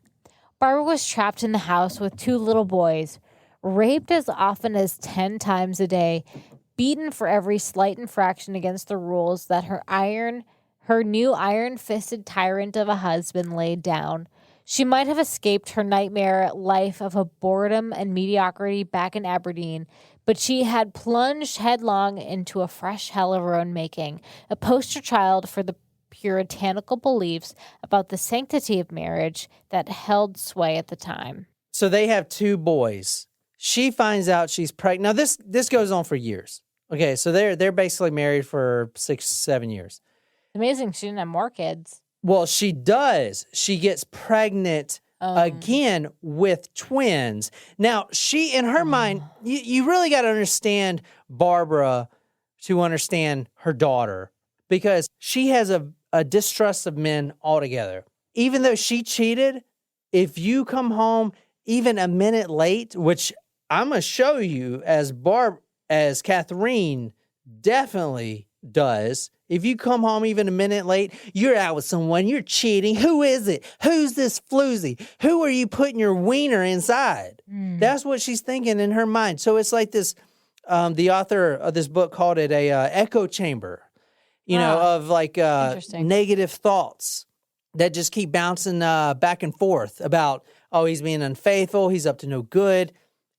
B: Barbara was trapped in the house with 2 little boys, raped as often as 10 times a day, beaten for every slight infraction against the rules that her new iron-fisted tyrant of a husband laid down. She might have escaped her nightmare life of a boredom and mediocrity back in Aberdeen, but she had plunged headlong into a fresh hell of her own making, a poster child for the puritanical beliefs about the sanctity of marriage that held sway at the time.
A: So they have 2 boys. She finds out she's pregnant. Now this goes on for years. Okay, so they're basically married for 6-7 years.
B: Amazing she didn't have more kids.
A: Well, she does. She gets pregnant again with twins. Now, she, in her mind, you really got to understand Barbara to understand her daughter, because she has a distrust of men altogether. Even though she cheated, if you come home even a minute late, which I'm going to show you as Katherine definitely does. If you come home even a minute late, you're out with someone, you're cheating. Who is it? Who's this floozy? Who are you putting your wiener inside? That's what she's thinking in her mind. So it's like this, the author of this book called it a echo chamber. of like
B: Interesting.
A: negative thoughts that just keep bouncing back and forth about, oh, he's being unfaithful, he's up to no good.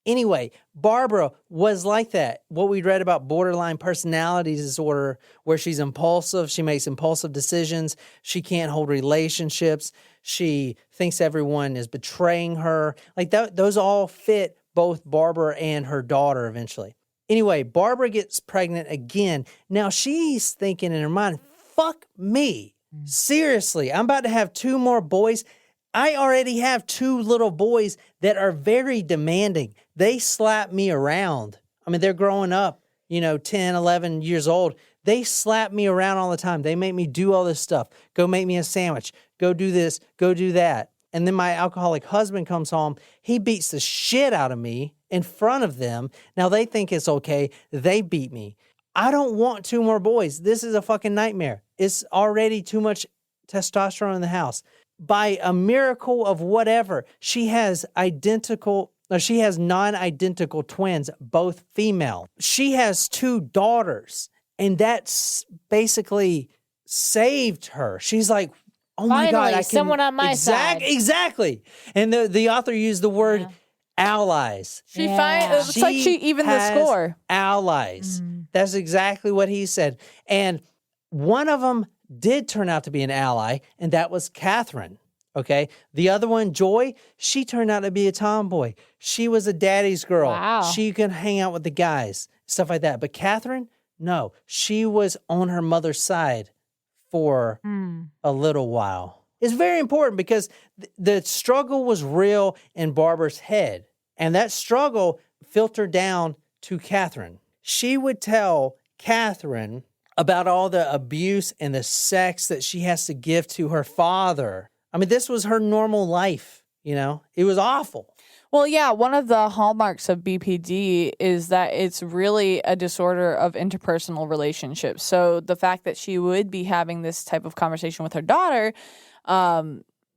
A: Anyway, Barbara was like that. What we read about borderline personality disorder, where she's impulsive, she makes impulsive decisions, she can't hold relationships, she thinks everyone is betraying her. Like those all fit both Barbara and her daughter eventually. Anyway, Barbara gets pregnant again. Now she's thinking in her mind, fuck me. Seriously, I'm about to have 2 more boys. I already have 2 little boys that are very demanding. They slap me around. I mean, they're growing up, 10, 11 years old. They slap me around all the time. They make me do all this stuff. Go make me a sandwich. Go do this. Go do that. And then my alcoholic husband comes home. He beats the shit out of me in front of them. Now they think it's okay. They beat me. I don't want 2 more boys. This is a fucking nightmare. It's already too much testosterone in the house. By a miracle of whatever, she has non-identical twins, both female. She has 2 daughters, and that's basically saved her. She's like, oh my God, I can...
B: someone on my side.
A: Exactly. And the author used the word allies.
C: It's like she evened the score.
A: Allies. That's exactly what he said. And one of them did turn out to be an ally, and that was Katherine. Okay. The other one, Joy, she turned out to be a tomboy. She was a daddy's girl.
B: Wow.
A: She could hang out with the guys, stuff like that. But Katherine, no, she was on her mother's side for a little while. It's very important because the struggle was real in Barbara's head, and that struggle filtered down to Katherine. She would tell Katherine about all the abuse and the sex that she has to give to her father. I mean, this was her normal life, It was awful.
C: Well, yeah, one of the hallmarks of BPD is that it's really a disorder of interpersonal relationships. So the fact that she would be having this type of conversation with her daughter,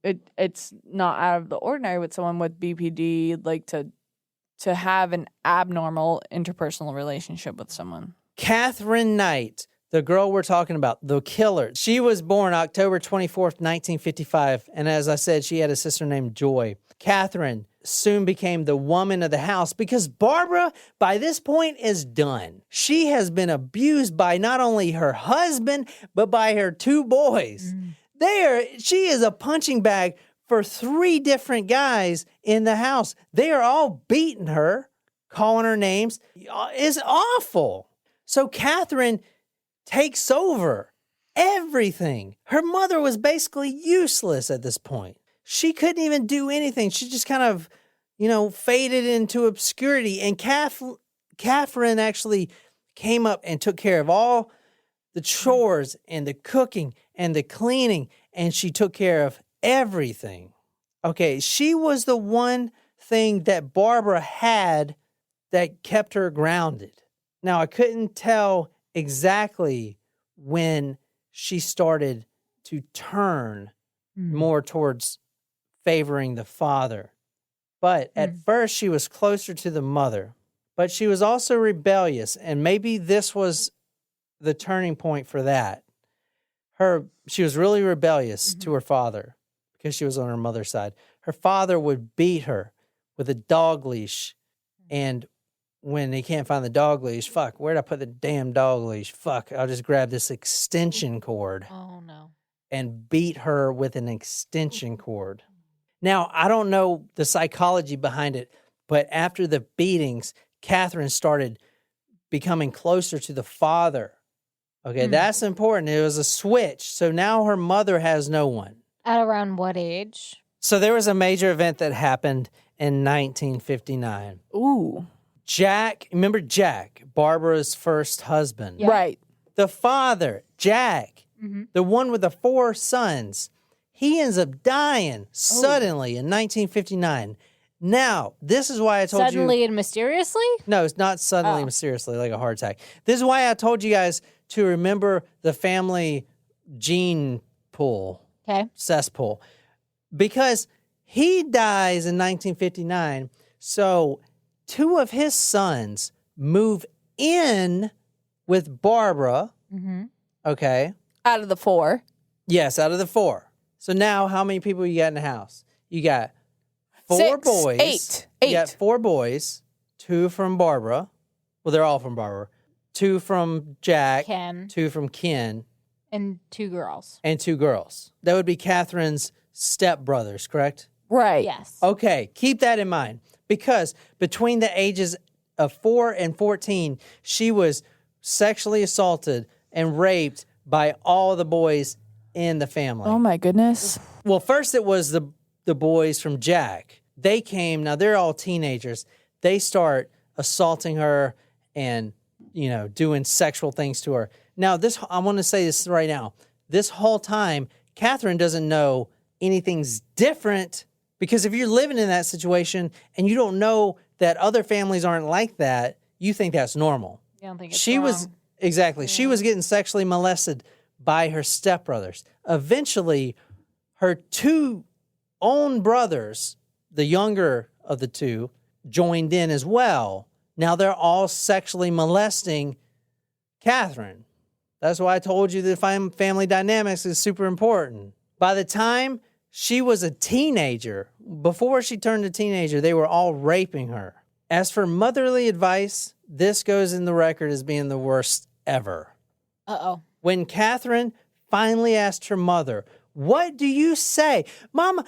C: it's not out of the ordinary with someone with BPD, like to have an abnormal interpersonal relationship with someone.
A: Katherine Knight, the girl we're talking about, the killer, she was born October 24th, 1955. And as I said, she had a sister named Joy. Katherine soon became the woman of the house because Barbara, by this point, is done. She has been abused by not only her husband, but by her 2 boys. She is a punching bag for 3 different guys in the house. They are all beating her, calling her names. It's awful. So Katherine takes over everything. Her mother was basically useless at this point. She couldn't even do anything. She just kind of, faded into obscurity. And Katherine actually came up and took care of all the chores and the cooking and the cleaning, and she took care of everything. Okay, she was the one thing that Barbara had that kept her grounded. Now, I couldn't tell exactly when she started to turn more towards favoring the father. But at first, she was closer to the mother. But she was also rebellious, and maybe this was the turning point for that. She was really rebellious to her father because she was on her mother's side. Her father would beat her with a dog leash, and when he can't find the dog leash, fuck, where'd I put the damn dog leash? Fuck, I'll just grab this extension cord.
B: Oh, no.
A: And beat her with an extension cord. Now, I don't know the psychology behind it, but after the beatings, Katherine started becoming closer to the father. Okay, that's important. It was a switch. So now her mother has no one.
B: At around what age?
A: So there was a major event that happened in 1959.
C: Ooh.
A: Remember Jack, Barbara's first husband?
C: Yeah. Right.
A: The father, Jack, the one with the 4 sons, he ends up dying suddenly in 1959. Now, this is why I told you...
B: Suddenly and mysteriously?
A: No, it's not suddenly and mysteriously like a heart attack. This is why I told you guys to remember the family gene pool, cesspool, because he dies in 1959, so 2 of his sons move in with Barbara, Okay.
C: Out of the 4.
A: Yes, out of the 4. So now how many people you got in the house? You got 4
C: 6,
A: boys.
C: 8.
A: You got 4 boys, 2 from Barbara. Well, they're all from Barbara. 2 from Jack.
B: Ken.
A: 2 from Ken.
B: And 2 girls.
A: And 2 girls. That would be Catherine's stepbrothers, correct?
C: Right.
B: Yes.
A: Okay, keep that in mind. Because between the ages of 4 and 14, she was sexually assaulted and raped by all the boys in the family.
C: Oh my goodness.
A: Well, first it was the boys from Jack. They came, now they're all teenagers. They start assaulting her and, doing sexual things to her. Now, I want to say this right now. This whole time, Katherine doesn't know anything's different, because if you're living in that situation and you don't know that other families aren't like that, you think that's normal.
B: You don't think it's
A: She
B: wrong.
A: was, exactly, she was getting sexually molested by her stepbrothers. Eventually, her 2 own brothers, the younger of the 2, joined in as well. Now they're all sexually molesting Katherine. That's why I told you that family dynamics is super important. By the time she was a teenager, before she turned a teenager, they were all raping her. As for motherly advice, this goes in the record as being the worst ever.
B: Uh-oh.
A: When Katherine finally asked her mother, "What do you say? Mama,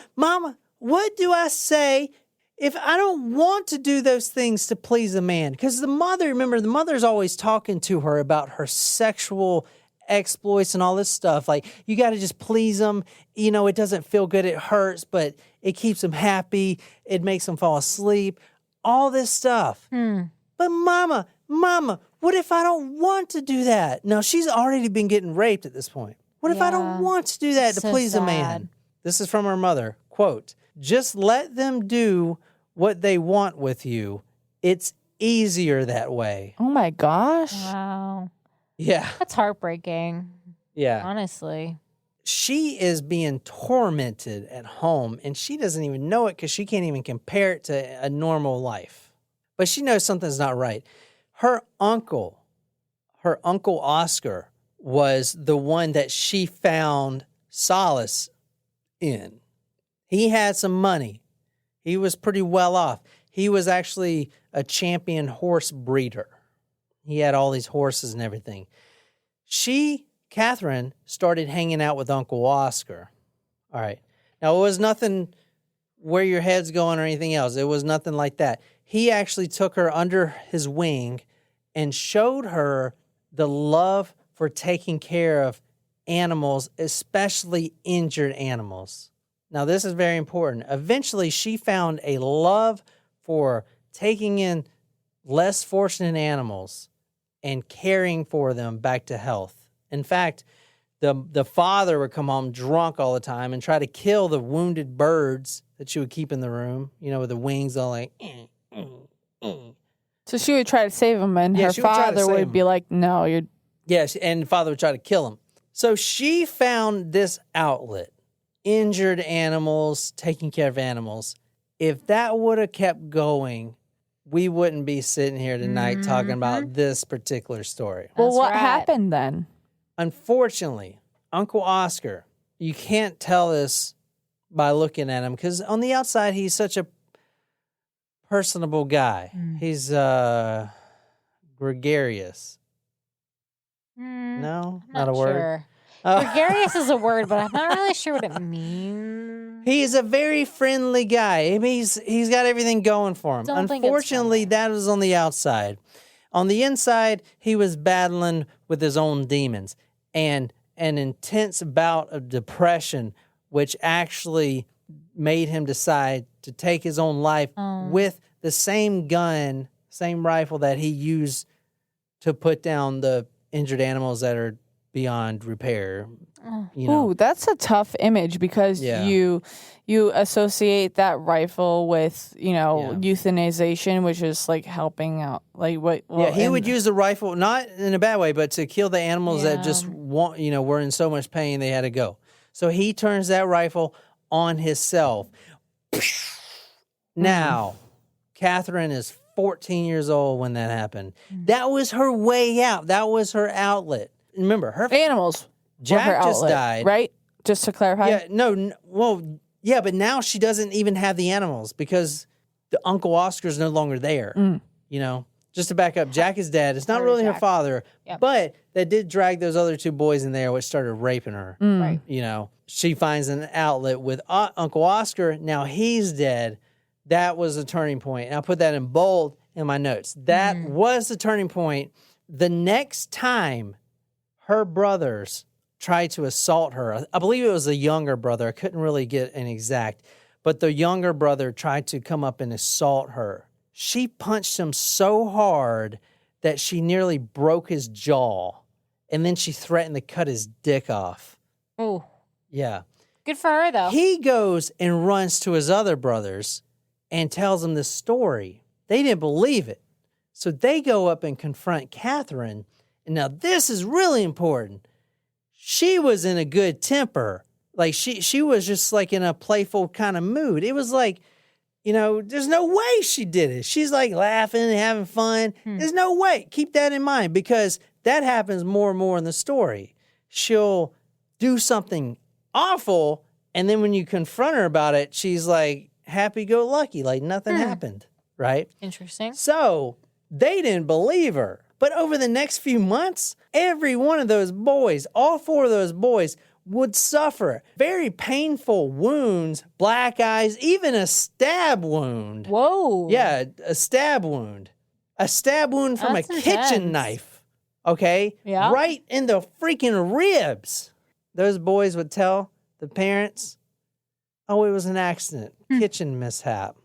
A: what do I say if I don't want to do those things to please a man?" Because the mother's always talking to her about her sexual exploits and all this stuff. Like, you got to just please them. It doesn't feel good. It hurts, but it keeps them happy. It makes them fall asleep. All this stuff. But mama, what if I don't want to do that? No, she's already been getting raped at this point. What if I don't want to do that to
B: So
A: please a
B: sad.
A: man? This is from her mother. Quote, "Just let them do what they want with you. It's easier that way."
C: Oh my gosh.
B: Wow.
A: Yeah.
B: That's heartbreaking,
A: Yeah.
B: honestly.
A: She is being tormented at home, and she doesn't even know it because she can't even compare it to a normal life. But she knows something's not right. Her uncle Oscar, was the one that she found solace in. He had some money. He was pretty well off. He was actually a champion horse breeder. He had all these horses and everything. Katherine, started hanging out with Uncle Oscar. All right. Now, it was nothing where your head's going or anything else. It was nothing like that. He actually took her under his wing and showed her the love for taking care of animals, especially injured animals. Now, this is very important. Eventually, she found a love for taking in less fortunate animals and caring for them back to health. In fact, the father would come home drunk all the time and try to kill the wounded birds that she would keep in the room, with the wings all like...
C: So she would try to save him, and
A: Yeah,
C: her
A: she would try to
C: father
A: save
C: would
A: him.
C: be like, "No, you're."
A: Yes, and the father would try to kill him. So she found this outlet, injured animals, taking care of animals. If that would have kept going, we wouldn't be sitting here tonight talking about this particular story.
C: Well,
B: That's
C: what
B: right.
C: happened then?
A: Unfortunately, Uncle Oscar, you can't tell this by looking at him because on the outside, he's such a personable guy. He's gregarious. No, not a word.
B: Sure.
A: Oh.
B: Gregarious is a word, but I'm not really sure what it means.
A: He's a very friendly guy. I mean, he's got everything going for him.
B: Don't think it's
A: Unfortunately, that was on the outside. On the inside, he was battling with his own demons and an intense bout of depression, which actually made him decide to take his own life with the same gun, same rifle that he used to put down the injured animals that are beyond repair.
C: Ooh, that's a tough image because
A: Yeah.
C: you associate that rifle with euthanization, which is like helping out, like what?
A: Yeah, he would use the rifle, not in a bad way, but to kill the animals that just were in so much pain they had to go. So he turns that rifle on himself. Now, Katherine is 14 years old when that happened. That was her way out. That was her outlet. remember, her
C: Animals.
A: Jack
C: were her
A: just
C: outlet,
A: died.
C: right? Just to clarify.
A: Yeah, well, yeah, but now she doesn't even have the animals because the Uncle Oscar's no longer there. You know, just to back up, Jack is dead. It's not really her father, but they did drag those other 2 boys in there, which started raping her.
B: Right.
A: You know, she finds an outlet with Uncle Oscar. Now he's dead. That was a turning point. And I put that in bold in my notes. That was the turning point. The next time her brothers tried to assault her, I believe it was a younger brother. I couldn't really get an exact, but the younger brother tried to come up and assault her. She punched him so hard that she nearly broke his jaw, and then she threatened to cut his dick off.
B: Oh,
A: Yeah.
B: good for her though.
A: He goes and runs to his other brothers and tells them this story. They didn't believe it. So they go up and confront Katherine. And now this is really important. She was in a good temper. Like she was just like in a playful kind of mood. It was like, you know, there's no way she did it. She's like laughing and having fun. There's no way. Keep that in mind because that happens more and more in the story. She'll do something awful, and then when you confront her about it, she's like happy-go-lucky, like nothing happened, right?
B: Interesting.
A: So they didn't believe her. But over the next few months, every one of those boys, all 4 of those boys, would suffer very painful wounds, black eyes, even a stab wound.
B: Whoa.
A: Yeah, a stab wound. A stab wound from
B: That's
A: a kitchen
B: intense.
A: knife, okay?
B: Yeah.
A: Right in the freaking ribs. Those boys would tell the parents, oh, it was an accident, kitchen mishap.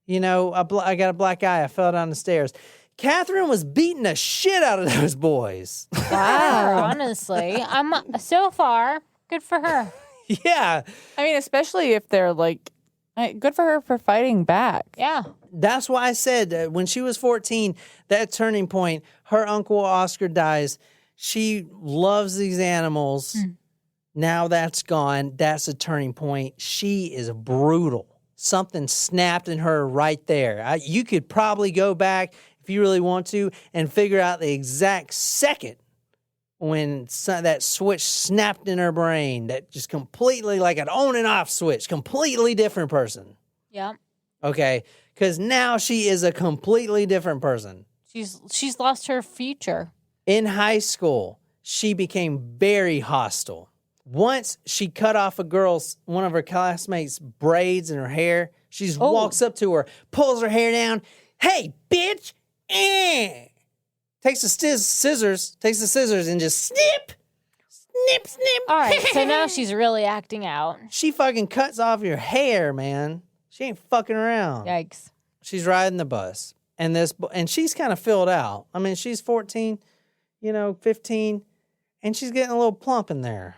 A: You know, I got a black eye, I fell down the stairs. Katherine was beating the shit out of those boys.
B: Wow. Honestly, I'm so far good for her.
A: Yeah.
C: I mean, especially if they're like, good for her for fighting back.
B: Yeah.
A: That's why I said that when she was 14, that turning point, her Uncle Oscar dies. She loves these animals. Now that's gone. That's a turning point. She is brutal. Something snapped in her right there. You could probably go back if you really want to and figure out the exact second when that switch snapped in her brain, that just completely like an on and off switch, completely different person.
B: Yeah.
A: Okay? Because now she is a completely different person.
B: She's lost her future.
A: In high school, she became very hostile. Once she cut off one of her classmates' braids in her hair. She just walks up to her, pulls her hair down. Hey, bitch! Takes the scissors and just snip.
B: All right, so now she's really acting out.
A: She fucking cuts off your hair, man. She ain't fucking around.
B: Yikes.
A: She's riding the bus, and she's kind of filled out. I mean, she's 14, 15, and she's getting a little plump in there.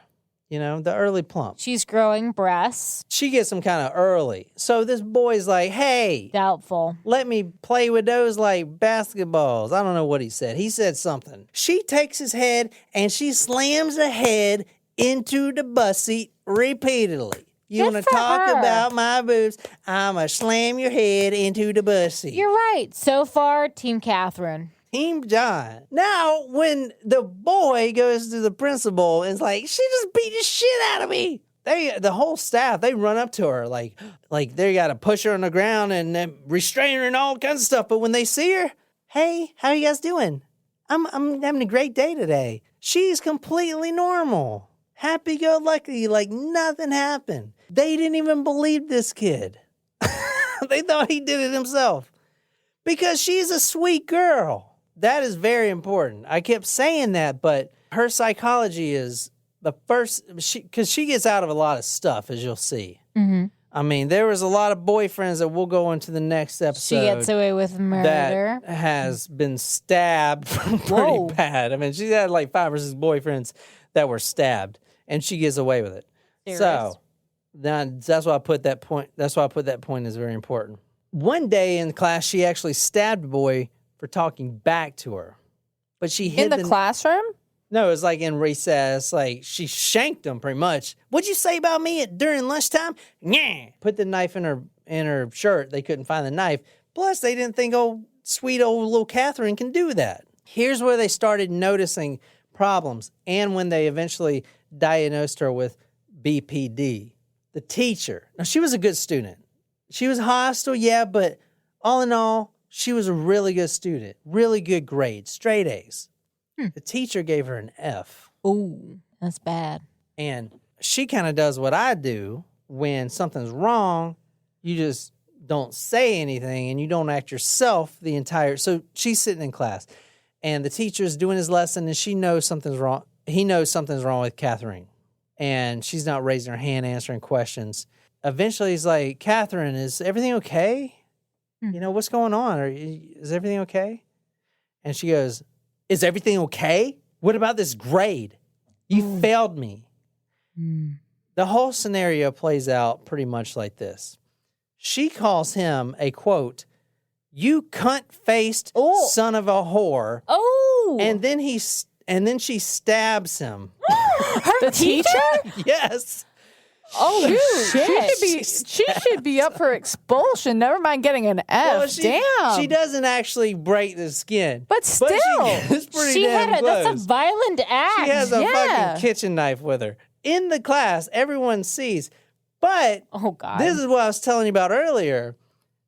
A: The early plump.
B: She's growing breasts.
A: She gets them kind of early. So this boy's like, hey,
B: Doubtful.
A: let me play with those like basketballs. I don't know what he said. He said something. She takes his head and she slams the head into the bus seat repeatedly. You
B: Good
A: want to
B: for
A: talk
B: her.
A: about my boobs? I'ma slam your head into the bus seat.
B: You're right. So far, Team Katherine.
A: Team John. Now, when the boy goes to the principal and is like, she just beat the shit out of me. The whole staff, they run up to her like they got to push her on the ground and then restrain her and all kinds of stuff. But when they see her, hey, how you guys doing? I'm having a great day today. She's completely normal. Happy-go-lucky, like nothing happened. They didn't even believe this kid. They thought he did it himself. Because she's a sweet girl. That is very important. I kept saying that, but her psychology is the first, because she gets out of a lot of stuff, as you'll see.
B: Mm-hmm.
A: I mean, there was a lot of boyfriends that we'll go into the next episode.
B: She gets away with murder.
A: That has been stabbed pretty bad. I mean, she's had like 5 or 6 boyfriends that were stabbed, and she gets away with it.
B: Serious?
A: So that's why I put that point. That's why I put that point is very important. One day in class, she actually stabbed a boy for talking back to her, but she hid
C: In the classroom?
A: No, it was like in recess. Like she shanked him pretty much. What'd you say about me during lunchtime? Yeah. Put the knife in her shirt. They couldn't find the knife. Plus, they didn't think sweet old little Katherine can do that. Here's where they started noticing problems. And when they eventually diagnosed her with BPD, the teacher, now she was a good student. She was hostile, yeah, but all in all, she was a really good student, really good grades, straight A's. The teacher gave her an F.
B: Ooh, that's bad.
A: And she kind of does what I do when something's wrong. You just don't say anything and you don't act yourself the entire. So she's sitting in class and the teacher's doing his lesson and she knows something's wrong. He knows something's wrong with Katherine and she's not raising her hand, answering questions. Eventually he's like, Katherine, is everything okay? You know, what's going on? Is everything okay? And she goes, is everything okay? What about this grade? You failed me. The whole scenario plays out pretty much like this. She calls him a, quote, you cunt-faced son of a whore.
B: Oh.
A: And then she stabs him.
B: Her teacher?
A: Yes.
C: Oh, dude, she should be up for expulsion. Never mind getting an F.
A: Well, she doesn't actually break the skin.
C: But still.
A: It's pretty damn close.
B: That's a violent act.
A: She has a fucking kitchen knife with her. In the class, everyone sees. But
B: oh God,
A: this is what I was telling you about earlier.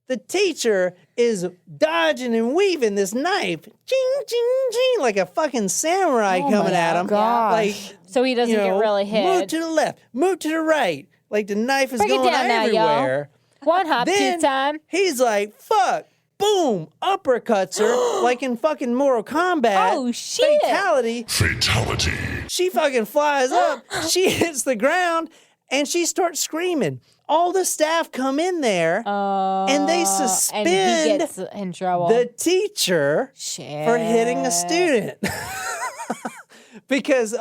A: The teacher is dodging and weaving this knife, ching, ching, ching, like a fucking samurai coming at him.
C: Gosh.
A: Like,
B: so he doesn't get really hit.
A: Move to the left, move to the right. Like the knife is
B: Break it
A: going
B: down now,
A: everywhere.
B: One hop,
A: Then
B: two time.
A: he's like, fuck, boom, uppercuts her like in fucking Mortal Kombat.
B: Oh, shit.
A: Fatality. She fucking flies up, she hits the ground, and she starts screaming. All the staff come in there, and they suspend
B: and he gets in trouble.
A: the teacher for hitting a student. Because,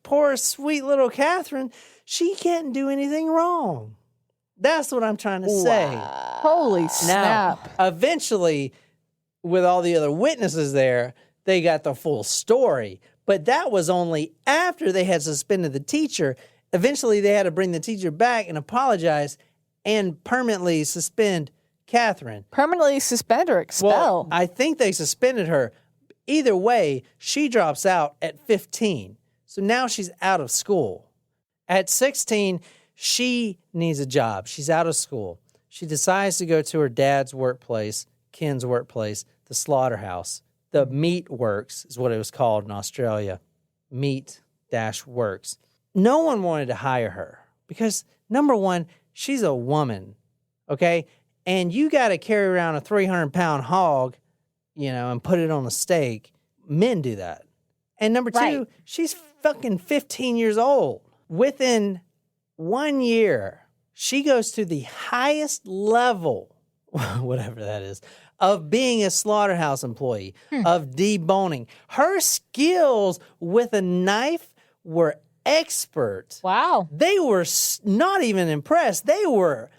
A: poor sweet little Katherine, she can't do anything wrong. That's what I'm trying to say.
C: Holy snap.
A: Now, eventually, with all the other witnesses there, they got the full story. But that was only after they had suspended the teacher. Eventually, they had to bring the teacher back and apologize and permanently suspend Katherine.
C: Permanently suspend or expel?
A: Well, I think they suspended her. Either way, she drops out at 15. So now she's out of school. At 16, she needs a job. She's out of school. She decides to go to her dad's workplace, Ken's workplace, the slaughterhouse. The Meat Works is what it was called in Australia. Meat-Works. No one wanted to hire her because, number one, she's a woman, okay? And you got to carry around a 300-pound hog, and put it on a stake. Men do that. And number two, she's fucking 15 years old. Within 1 year, she goes to the highest level, whatever that is, of being a slaughterhouse employee, of deboning. Her skills with a knife were expert.
B: Wow.
A: They were not even impressed. They were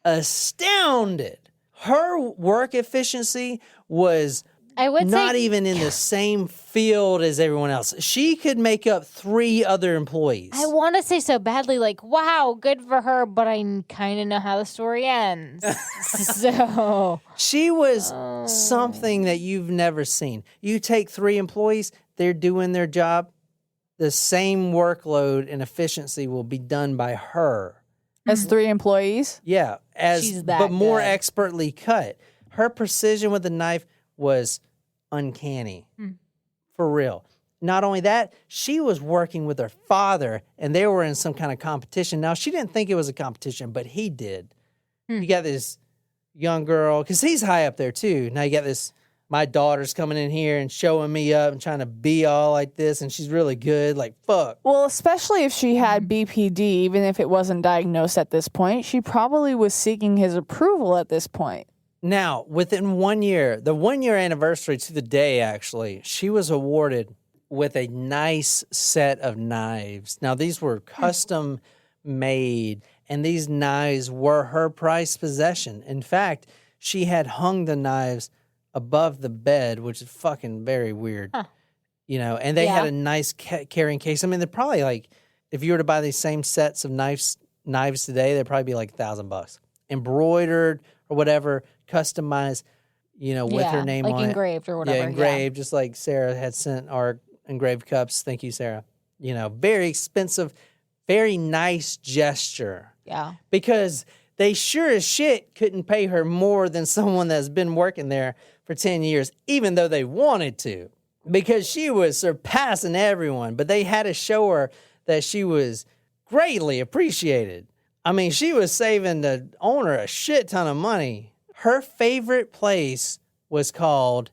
A: astounded. Her work efficiency was not even in the same field as everyone else. She could make up 3 other employees.
B: I want to say so badly, like, wow, good for her, but I kind of know how the story ends. So
A: she was something that you've never seen. You take 3 employees, they're doing their job. The same workload and efficiency will be done by her.
C: As 3 employees?
A: Yeah,
B: She's that
A: but more
B: good.
A: expertly cut. Her precision with the knife was uncanny. For real. Not only that, she was working with her father, and they were in some kind of competition. Now, she didn't think it was a competition, but he did. You got this young girl, because he's high up there too. Now you got this, my daughter's coming in here and showing me up and trying to be all like this, and she's really good. Like, fuck.
C: Well, especially if she had BPD, even if it wasn't diagnosed at this point, she probably was seeking his approval at this point.
A: Now, within 1 year, the 1 year anniversary to the day, actually, she was awarded with a nice set of knives. Now, these were custom made, and these knives were her prized possession. In fact, she had hung the knives above the bed, which is fucking very weird. And they had a nice carrying case. I mean, they're probably like, if you were to buy these same sets of knives today, they'd probably be like $1,000. Embroidered or whatever, customized, with her name on it.
B: Like engraved or whatever.
A: Yeah, engraved, just like Sarah had sent our engraved cups. Thank you, Sarah. You know, very expensive, very nice gesture.
B: Yeah.
A: Because they sure as shit couldn't pay her more than someone that's been working there for 10 years, even though they wanted to, because she was surpassing everyone. But they had to show her that she was greatly appreciated. I mean, she was saving the owner a shit ton of money. Her favorite place was called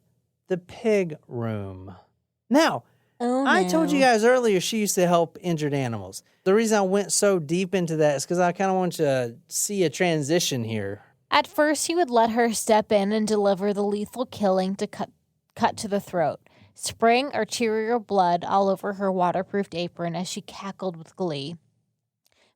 A: the Pig Room. Now, I told you guys earlier she used to help injured animals. The reason I went so deep into that is because I kind of want you to see a transition here.
B: At first, he would let her step in and deliver the lethal killing to cut to the throat, spraying or cheerier blood all over her waterproofed apron as she cackled with glee.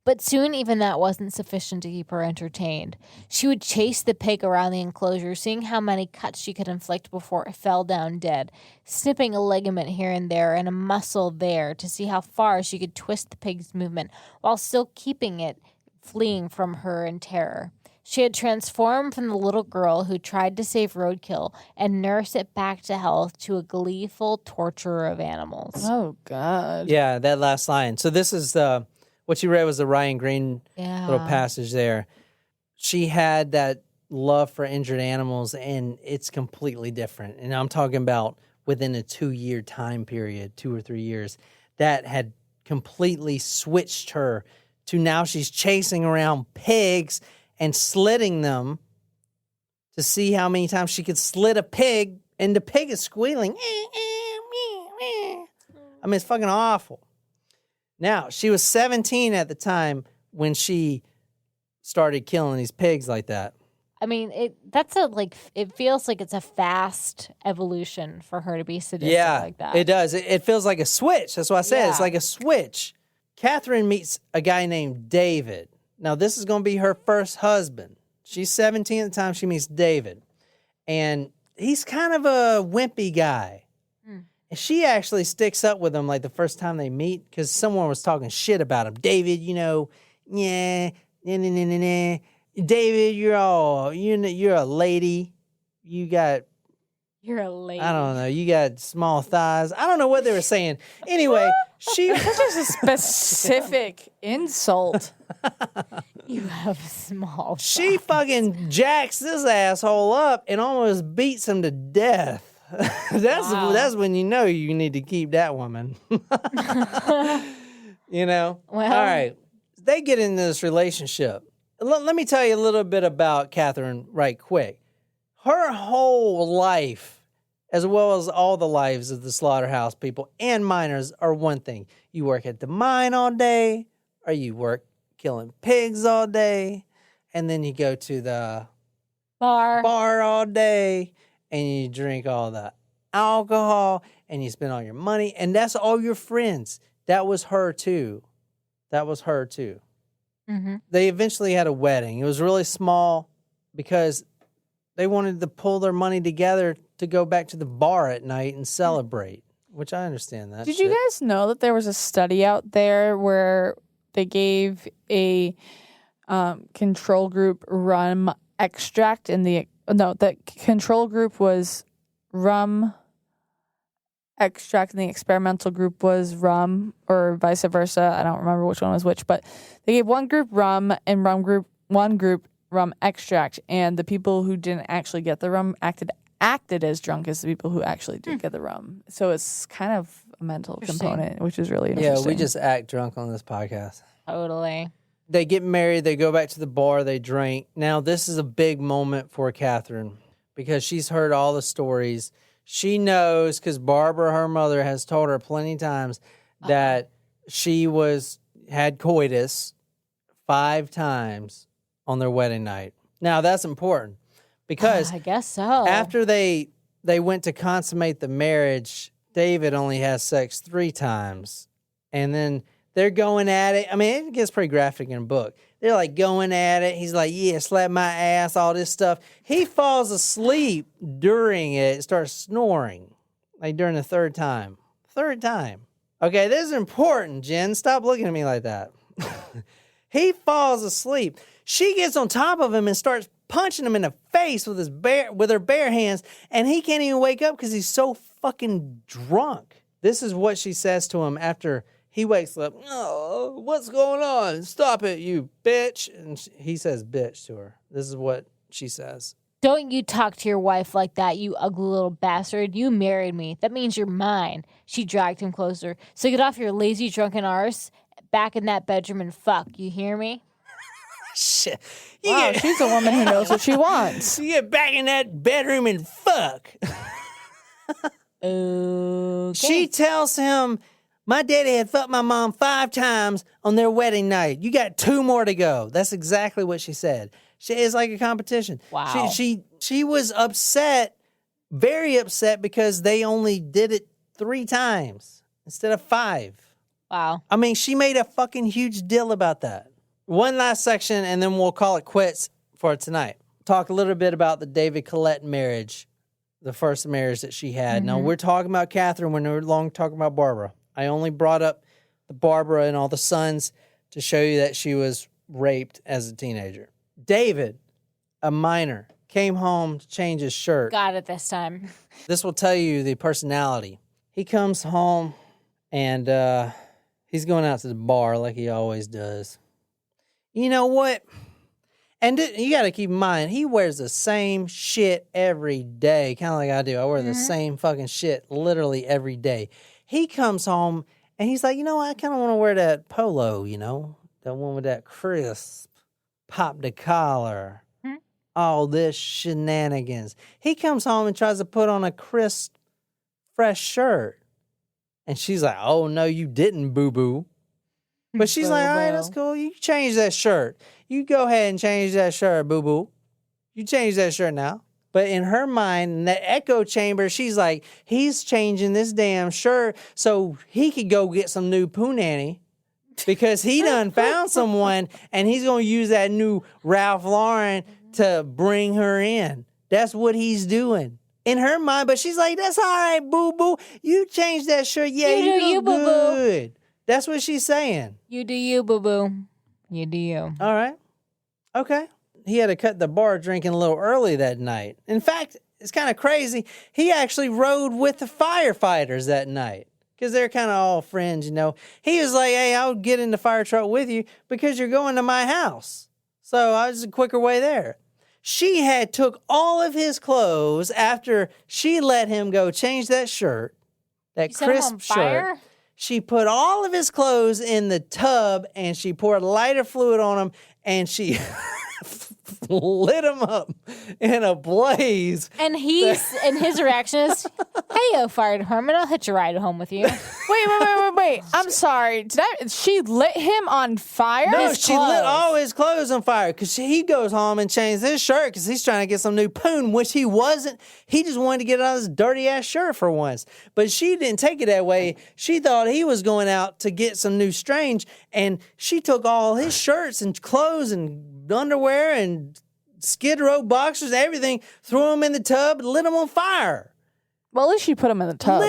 B: But soon even that wasn't sufficient to keep her entertained. She would chase the pig around the enclosure, seeing how many cuts she could inflict before it fell down dead, snipping a ligament here and there and a muscle there to see how far she could twist the pig's movement while still keeping it fleeing from her in terror. She had transformed from the little girl who tried to save roadkill and nurse it back to health to a gleeful torturer of animals.
C: Oh, God.
A: Yeah, that last line. So this is what you read was the Ryan Green little passage there. She had that love for injured animals, and it's completely different. And I'm talking about within a 2-year time period, 2 or 3 years, that had completely switched her to now she's chasing around pigs and slitting them to see how many times she could slit a pig, and the pig is squealing. I mean, it's fucking awful. Now, she was 17 at the time when she started killing these pigs like that.
B: I mean, it feels like it's a fast evolution for her to be sadistic like that.
A: It does. It feels like a switch. That's what I said. It's like a switch. Catherine meets a guy named David. Now, this is going to be her first husband. She's 17 at the time she meets David. And he's kind of a wimpy guy. And she actually sticks up with him like the first time they meet because someone was talking shit about him. David, David, you're a lady.
B: You're a lady.
A: I don't know. You got small thighs. I don't know what they were saying. Anyway, she
C: Such a specific insult.
B: You have small.
A: She fucking jacks this asshole up and almost beats him to death. That's when you know you need to keep that woman. You know?
B: Well,
A: all right. They get into this relationship. Let me tell you a little bit about Catherine right quick. Her whole life, as well as all the lives of the slaughterhouse people and miners, are one thing. You work at the mine all day, or you work killing pigs all day, and then you go to the bar all day, and you drink all the alcohol, and you spend all your money, and that's all your friends. That was her too. Mm-hmm. They eventually had a wedding. It was really small because they wanted to pull their money together to go back to the bar at night and celebrate, which I understand that.
C: Did you guys know that there was a study out there where they gave a control group rum extract the control group was rum extract and the experimental group was rum, or vice versa. I don't remember which one was which, but they gave one group rum and one group rum extract, and the people who didn't actually get the rum acted as drunk as the people who actually did get the rum. So it's kind of a mental component, which is really interesting.
A: Yeah, we just act drunk on this podcast.
B: Totally.
A: They get married, they go back to the bar, they drink. Now, this is a big moment for Catherine because she's heard all the stories. She knows, because Barbara, her mother, has told her plenty of times that she had coitus 5 times on their wedding night. Now, that's important because
B: I guess so.
A: After they went to consummate the marriage, David only has sex 3 times. And then they're going at it. I mean, it gets pretty graphic in the book. They're like going at it. He's like, yeah, slap my ass, all this stuff. He falls asleep during it, starts snoring, like during the 3rd time. 3rd time. Okay, this is important, Jen. Stop looking at me like that. He falls asleep. She gets on top of him and starts punching him in the face with her bare hands, and he can't even wake up because he's so fucking drunk. This is what she says to him after he wakes up. Oh, what's going on? Stop it, you bitch. And he says bitch to her. This is what she says.
B: Don't you talk to your wife like that, you ugly little bastard. You married me. That means you're mine. She dragged him closer. So get off your lazy, drunken arse back in that bedroom and fuck. You hear me?
A: Shit.
C: Wow, she's a woman who knows what she wants.
A: You get back in that bedroom and fuck.
B: Okay.
A: She tells him, my daddy had fucked my mom 5 times on their wedding night. You got 2 more to go. That's exactly what she said. It's like a competition.
B: Wow.
A: She was upset, very upset, because they only did it 3 times instead of 5.
B: Wow.
A: I mean, she made a fucking huge deal about that. One last section, and then we'll call it quits for tonight. Talk a little bit about the David Collette marriage, the first marriage that she had. Now, we're talking about Katherine. We're no longer talking about Barbara. I only brought up the Barbara and all the sons to show you that she was raped as a teenager. David, a minor, came home to change his shirt.
B: Got it this time.
A: This will tell you the personality. He comes home, and he's going out to the bar like he always does. You know what? And you got to keep in mind, he wears the same shit every day, kind of like I do. I wear the same fucking shit literally every day. He comes home, and he's like, you know what? I kind of want to wear that polo, that one with that crisp, pop the collar, all this shenanigans. He comes home and tries to put on a crisp, fresh shirt. And she's like, oh, no, you didn't, boo-boo. But she's like, all right, that's cool. You change that shirt. You go ahead and change that shirt, boo-boo. You change that shirt now. But in her mind, in that echo chamber, she's like, he's changing this damn shirt so he could go get some new punani because he done found someone and he's going to use that new Ralph Lauren to bring her in. That's what he's doing. In her mind, but she's like, that's all right, boo-boo. You change that shirt. Yeah, you look good. That's what she's saying.
B: You do you, boo-boo. You do you.
A: All right. Okay. He had to cut the bar drinking a little early that night. In fact, it's kind of crazy. He actually rode with the firefighters that night because they're kind of all friends, He was like, hey, I'll get in the fire truck with you because you're going to my house. So I was a quicker way there. She had took all of his clothes after she let him go change that shirt, that crisp shirt. She put all of his clothes in the tub and she poured lighter fluid on him and she lit him up in a blaze.
B: And his reaction is, hey, yo, fire department, I'll hitch a ride home with you.
C: Wait. I'm sorry. She lit him on fire?
A: No, she lit all his clothes on fire because he goes home and changes his shirt because he's trying to get some new poon, which he wasn't. He just wanted to get out of his dirty-ass shirt for once. But she didn't take it that way. She thought he was going out to get some new strange, and she took all his shirts and clothes and underwear and Skid Row boxers, everything, threw them in the tub, lit them on fire.
C: Well, at least she put him in the tub.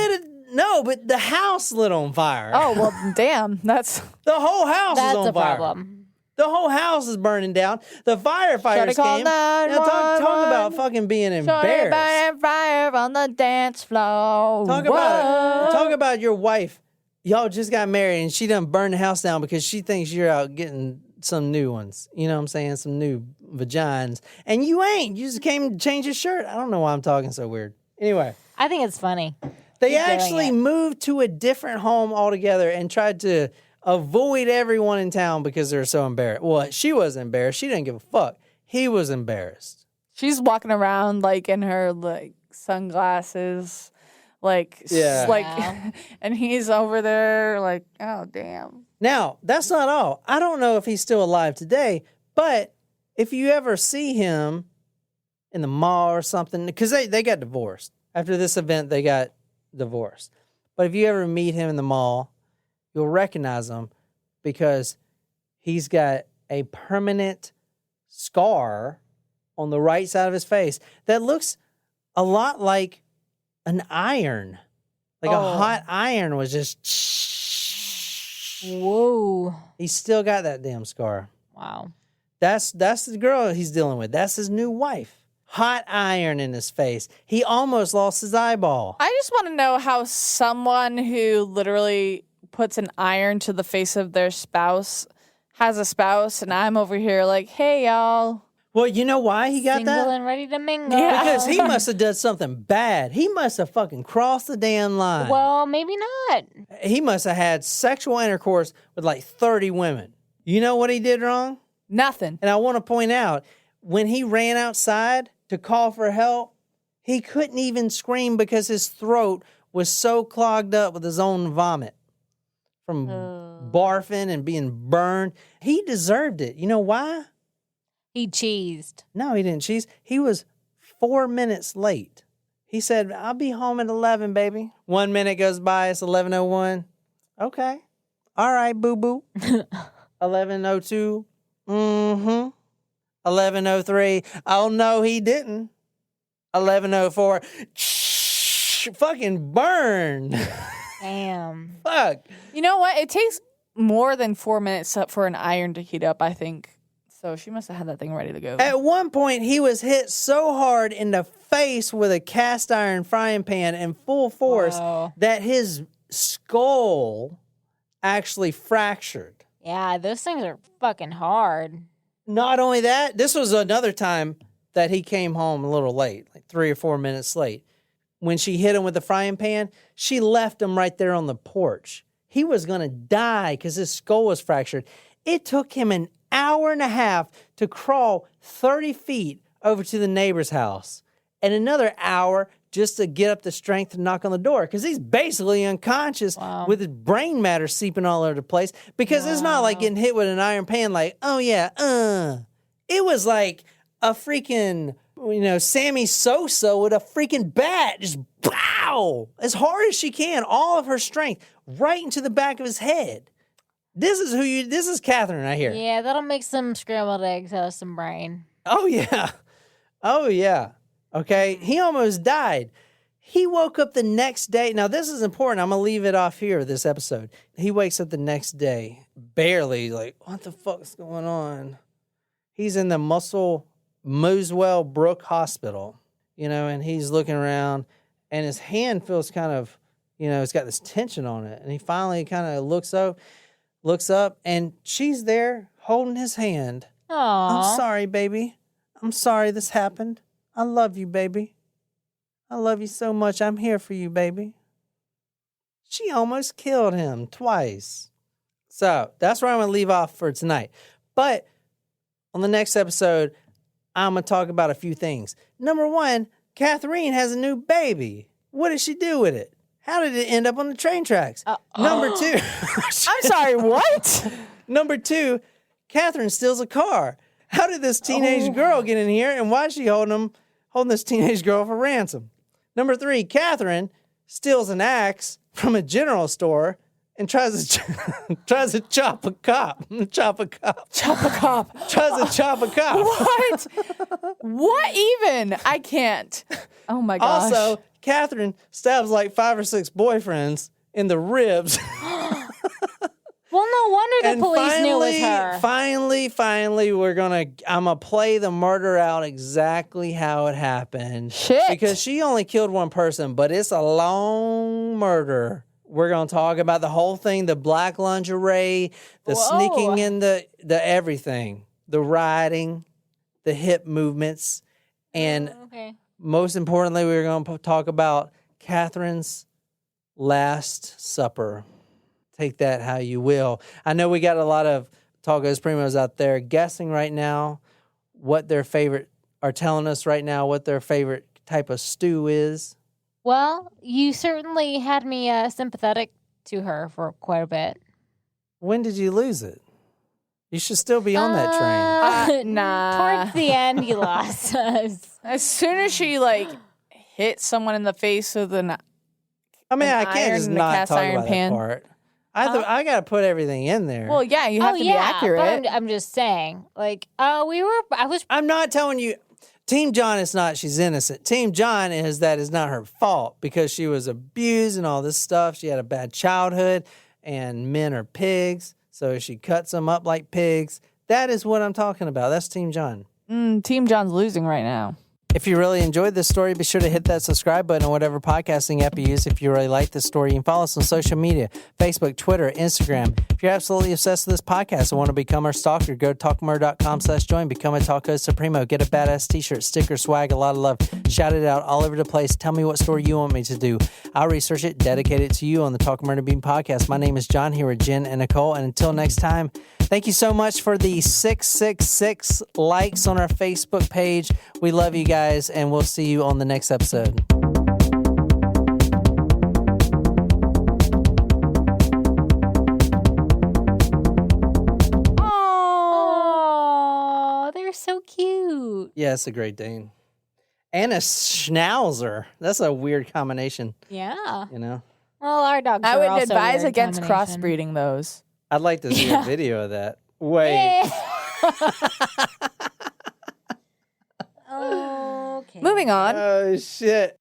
A: No, but the house lit on fire.
C: Oh, well, damn. That's...
A: The whole house is on fire.
B: That's a problem.
A: The whole house is burning down. The firefighters came. Now talk about fucking being embarrassed.
C: Burning fire on the dance floor.
A: Talk about your wife. Y'all just got married and she done burned the house down because she thinks you're out getting some new ones. You know what I'm saying? Some new vagines. And you ain't. You just came to change your shirt. I don't know why I'm talking so weird. Anyway.
B: I think it's funny.
A: They actually moved to a different home altogether and tried to avoid everyone in town because they're so embarrassed. Well, she was embarrassed. She didn't give a fuck. He was embarrassed.
C: She's walking around like in her like sunglasses, and he's over there like, oh damn.
A: Now, that's not all. I don't know if he's still alive today, but if you ever see him in the mall or something, because they got divorced. After this event, they got divorced. But if you ever meet him in the mall, you'll recognize him because he's got a permanent scar on the right side of his face that looks a lot like an iron. Like a hot iron was just...
B: Whoa.
A: He's still got that damn scar.
B: Wow.
A: That's the girl he's dealing with. That's his new wife. hot iron in his face. He almost lost his eyeball.
C: I just want to know how someone who literally puts an iron to the face of their spouse has a spouse, and I'm over here like, hey, y'all.
A: Well, you know why he got
B: Single
A: that?
B: and ready to mingle.
C: Yeah.
A: Because he must have done something bad. He must have fucking crossed the damn line.
B: Well, maybe not.
A: He must have had sexual intercourse with like 30 women. You know what he did wrong?
C: Nothing.
A: And I want to point out, when he ran outside to call for help, he couldn't even scream because his throat was so clogged up with his own vomit from barfing and being burned. He deserved it. You know why?
B: He cheesed.
A: No, he didn't cheese. He was 4 minutes late. He said, I'll be home at 11, baby. 1 minute goes by, it's 11:01. Okay. All right, boo-boo. 11:02. Mm-hmm. 11:03. Oh, no, he didn't. 11:04. Fucking burned.
B: Damn.
A: Fuck.
C: You know what? It takes more than 4 minutes for an iron to heat up, I think. So she must have had that thing ready to go.
A: At one point, he was hit so hard in the face with a cast iron frying pan in full force that his skull actually fractured.
B: Yeah, those things are fucking hard.
A: Not only that, this was another time that he came home a little late, like 3 or 4 minutes late. When she hit him with the frying pan, she left him right there on the porch. He was going to die because his skull was fractured. It took him an hour and a half to crawl 30 feet over to the neighbor's house and another hour just to get up the strength to knock on the door because he's basically unconscious with his brain matter seeping all over the place because it's not like getting hit with an iron pan like, oh yeah, It was like a freaking, Sammy Sosa with a freaking bat, just pow, as hard as she can, all of her strength right into the back of his head. This is Katherine right here.
B: Yeah, that'll make some scrambled eggs out of some brain.
A: Oh, yeah. Oh, yeah. Okay. He almost died. He woke up the next day. Now, this is important. I'm going to leave it off here, this episode. He wakes up the next day, barely, like, what the fuck's going on? He's in the Muswell Brook Hospital, and he's looking around, and his hand feels kind of, it's got this tension on it. And he finally kind of looks up, and she's there holding his hand.
B: Aww.
A: I'm sorry, baby. I'm sorry this happened. I love you, baby. I love you so much. I'm here for you, baby. She almost killed him twice. So that's where I'm going to leave off for tonight. But on the next episode, I'm going to talk about a few things. Number one, Katherine has a new baby. What did she do with it? How did it end up on the train tracks? Number two.
C: I'm sorry, what?
A: Number two, Katherine steals a car. How did this teenage girl get in here, and why is she holding this teenage girl for ransom? Number three, Katherine steals an axe from a general store and tries to chop a cop. Chop a cop. Tries to chop a cop.
C: What? What even? I can't. Oh my gosh.
A: Also, Katherine stabs like 5 or 6 boyfriends in the ribs.
B: Well, no wonder the police knew it was her.
A: Finally, I'm gonna play the murder out exactly how it happened.
C: Shit.
A: Because she only killed one person, but it's a long murder. We're gonna talk about the whole thing, the black lingerie, the sneaking in the everything, the riding, the hip movements, and most importantly, we're gonna talk about Katherine's Last Supper. Take that how you will. I know we got a lot of Tacos Primos out there guessing right now what their favorite, are telling us right now what their favorite type of stew is.
B: Well, you certainly had me sympathetic to her for quite a bit.
A: When did you lose it? You should still be on that train.
C: Nah.
B: Towards the end, you lost us.
C: As soon as she hit someone in the face with I
A: can't just not talk about that part. I got to put everything in there.
C: Well, yeah, you have to be accurate.
B: But I'm just saying,
A: I'm not telling you. Team John is not, she's innocent. Team John is that is not her fault because she was abused and all this stuff. She had a bad childhood and men are pigs. So she cuts them up like pigs. That is what I'm talking about. That's Team John.
C: Team John's losing right now.
A: If you really enjoyed this story, be sure to hit that subscribe button on whatever podcasting app you use. If you really like this story, you can follow us on social media, Facebook, Twitter, Instagram. If you're absolutely obsessed with this podcast and want to become our stalker, go to talkmurder.com/join, become a Taco Supremo, get a badass t-shirt, sticker, swag, a lot of love. Shout it out all over the place. Tell me what story you want me to do. I'll research it, dedicate it to you on the Talk Murder Bean podcast. My name is John, here with Jen and Nicole. And until next time, thank you so much for the 666 likes on our Facebook page. We love you guys, and we'll see you on the next episode.
B: Oh, they're so cute.
A: Yeah, it's a Great Dane. And a Schnauzer. That's a weird combination,
B: Yeah.
A: you know?
B: Well, our dogs
C: I
B: are
C: would
B: also
C: advise
B: a weird
C: against
B: combination.
C: crossbreeding those.
A: I'd like to see a video of that. Wait.
B: Eh. Okay.
C: Moving on.
A: Oh, shit.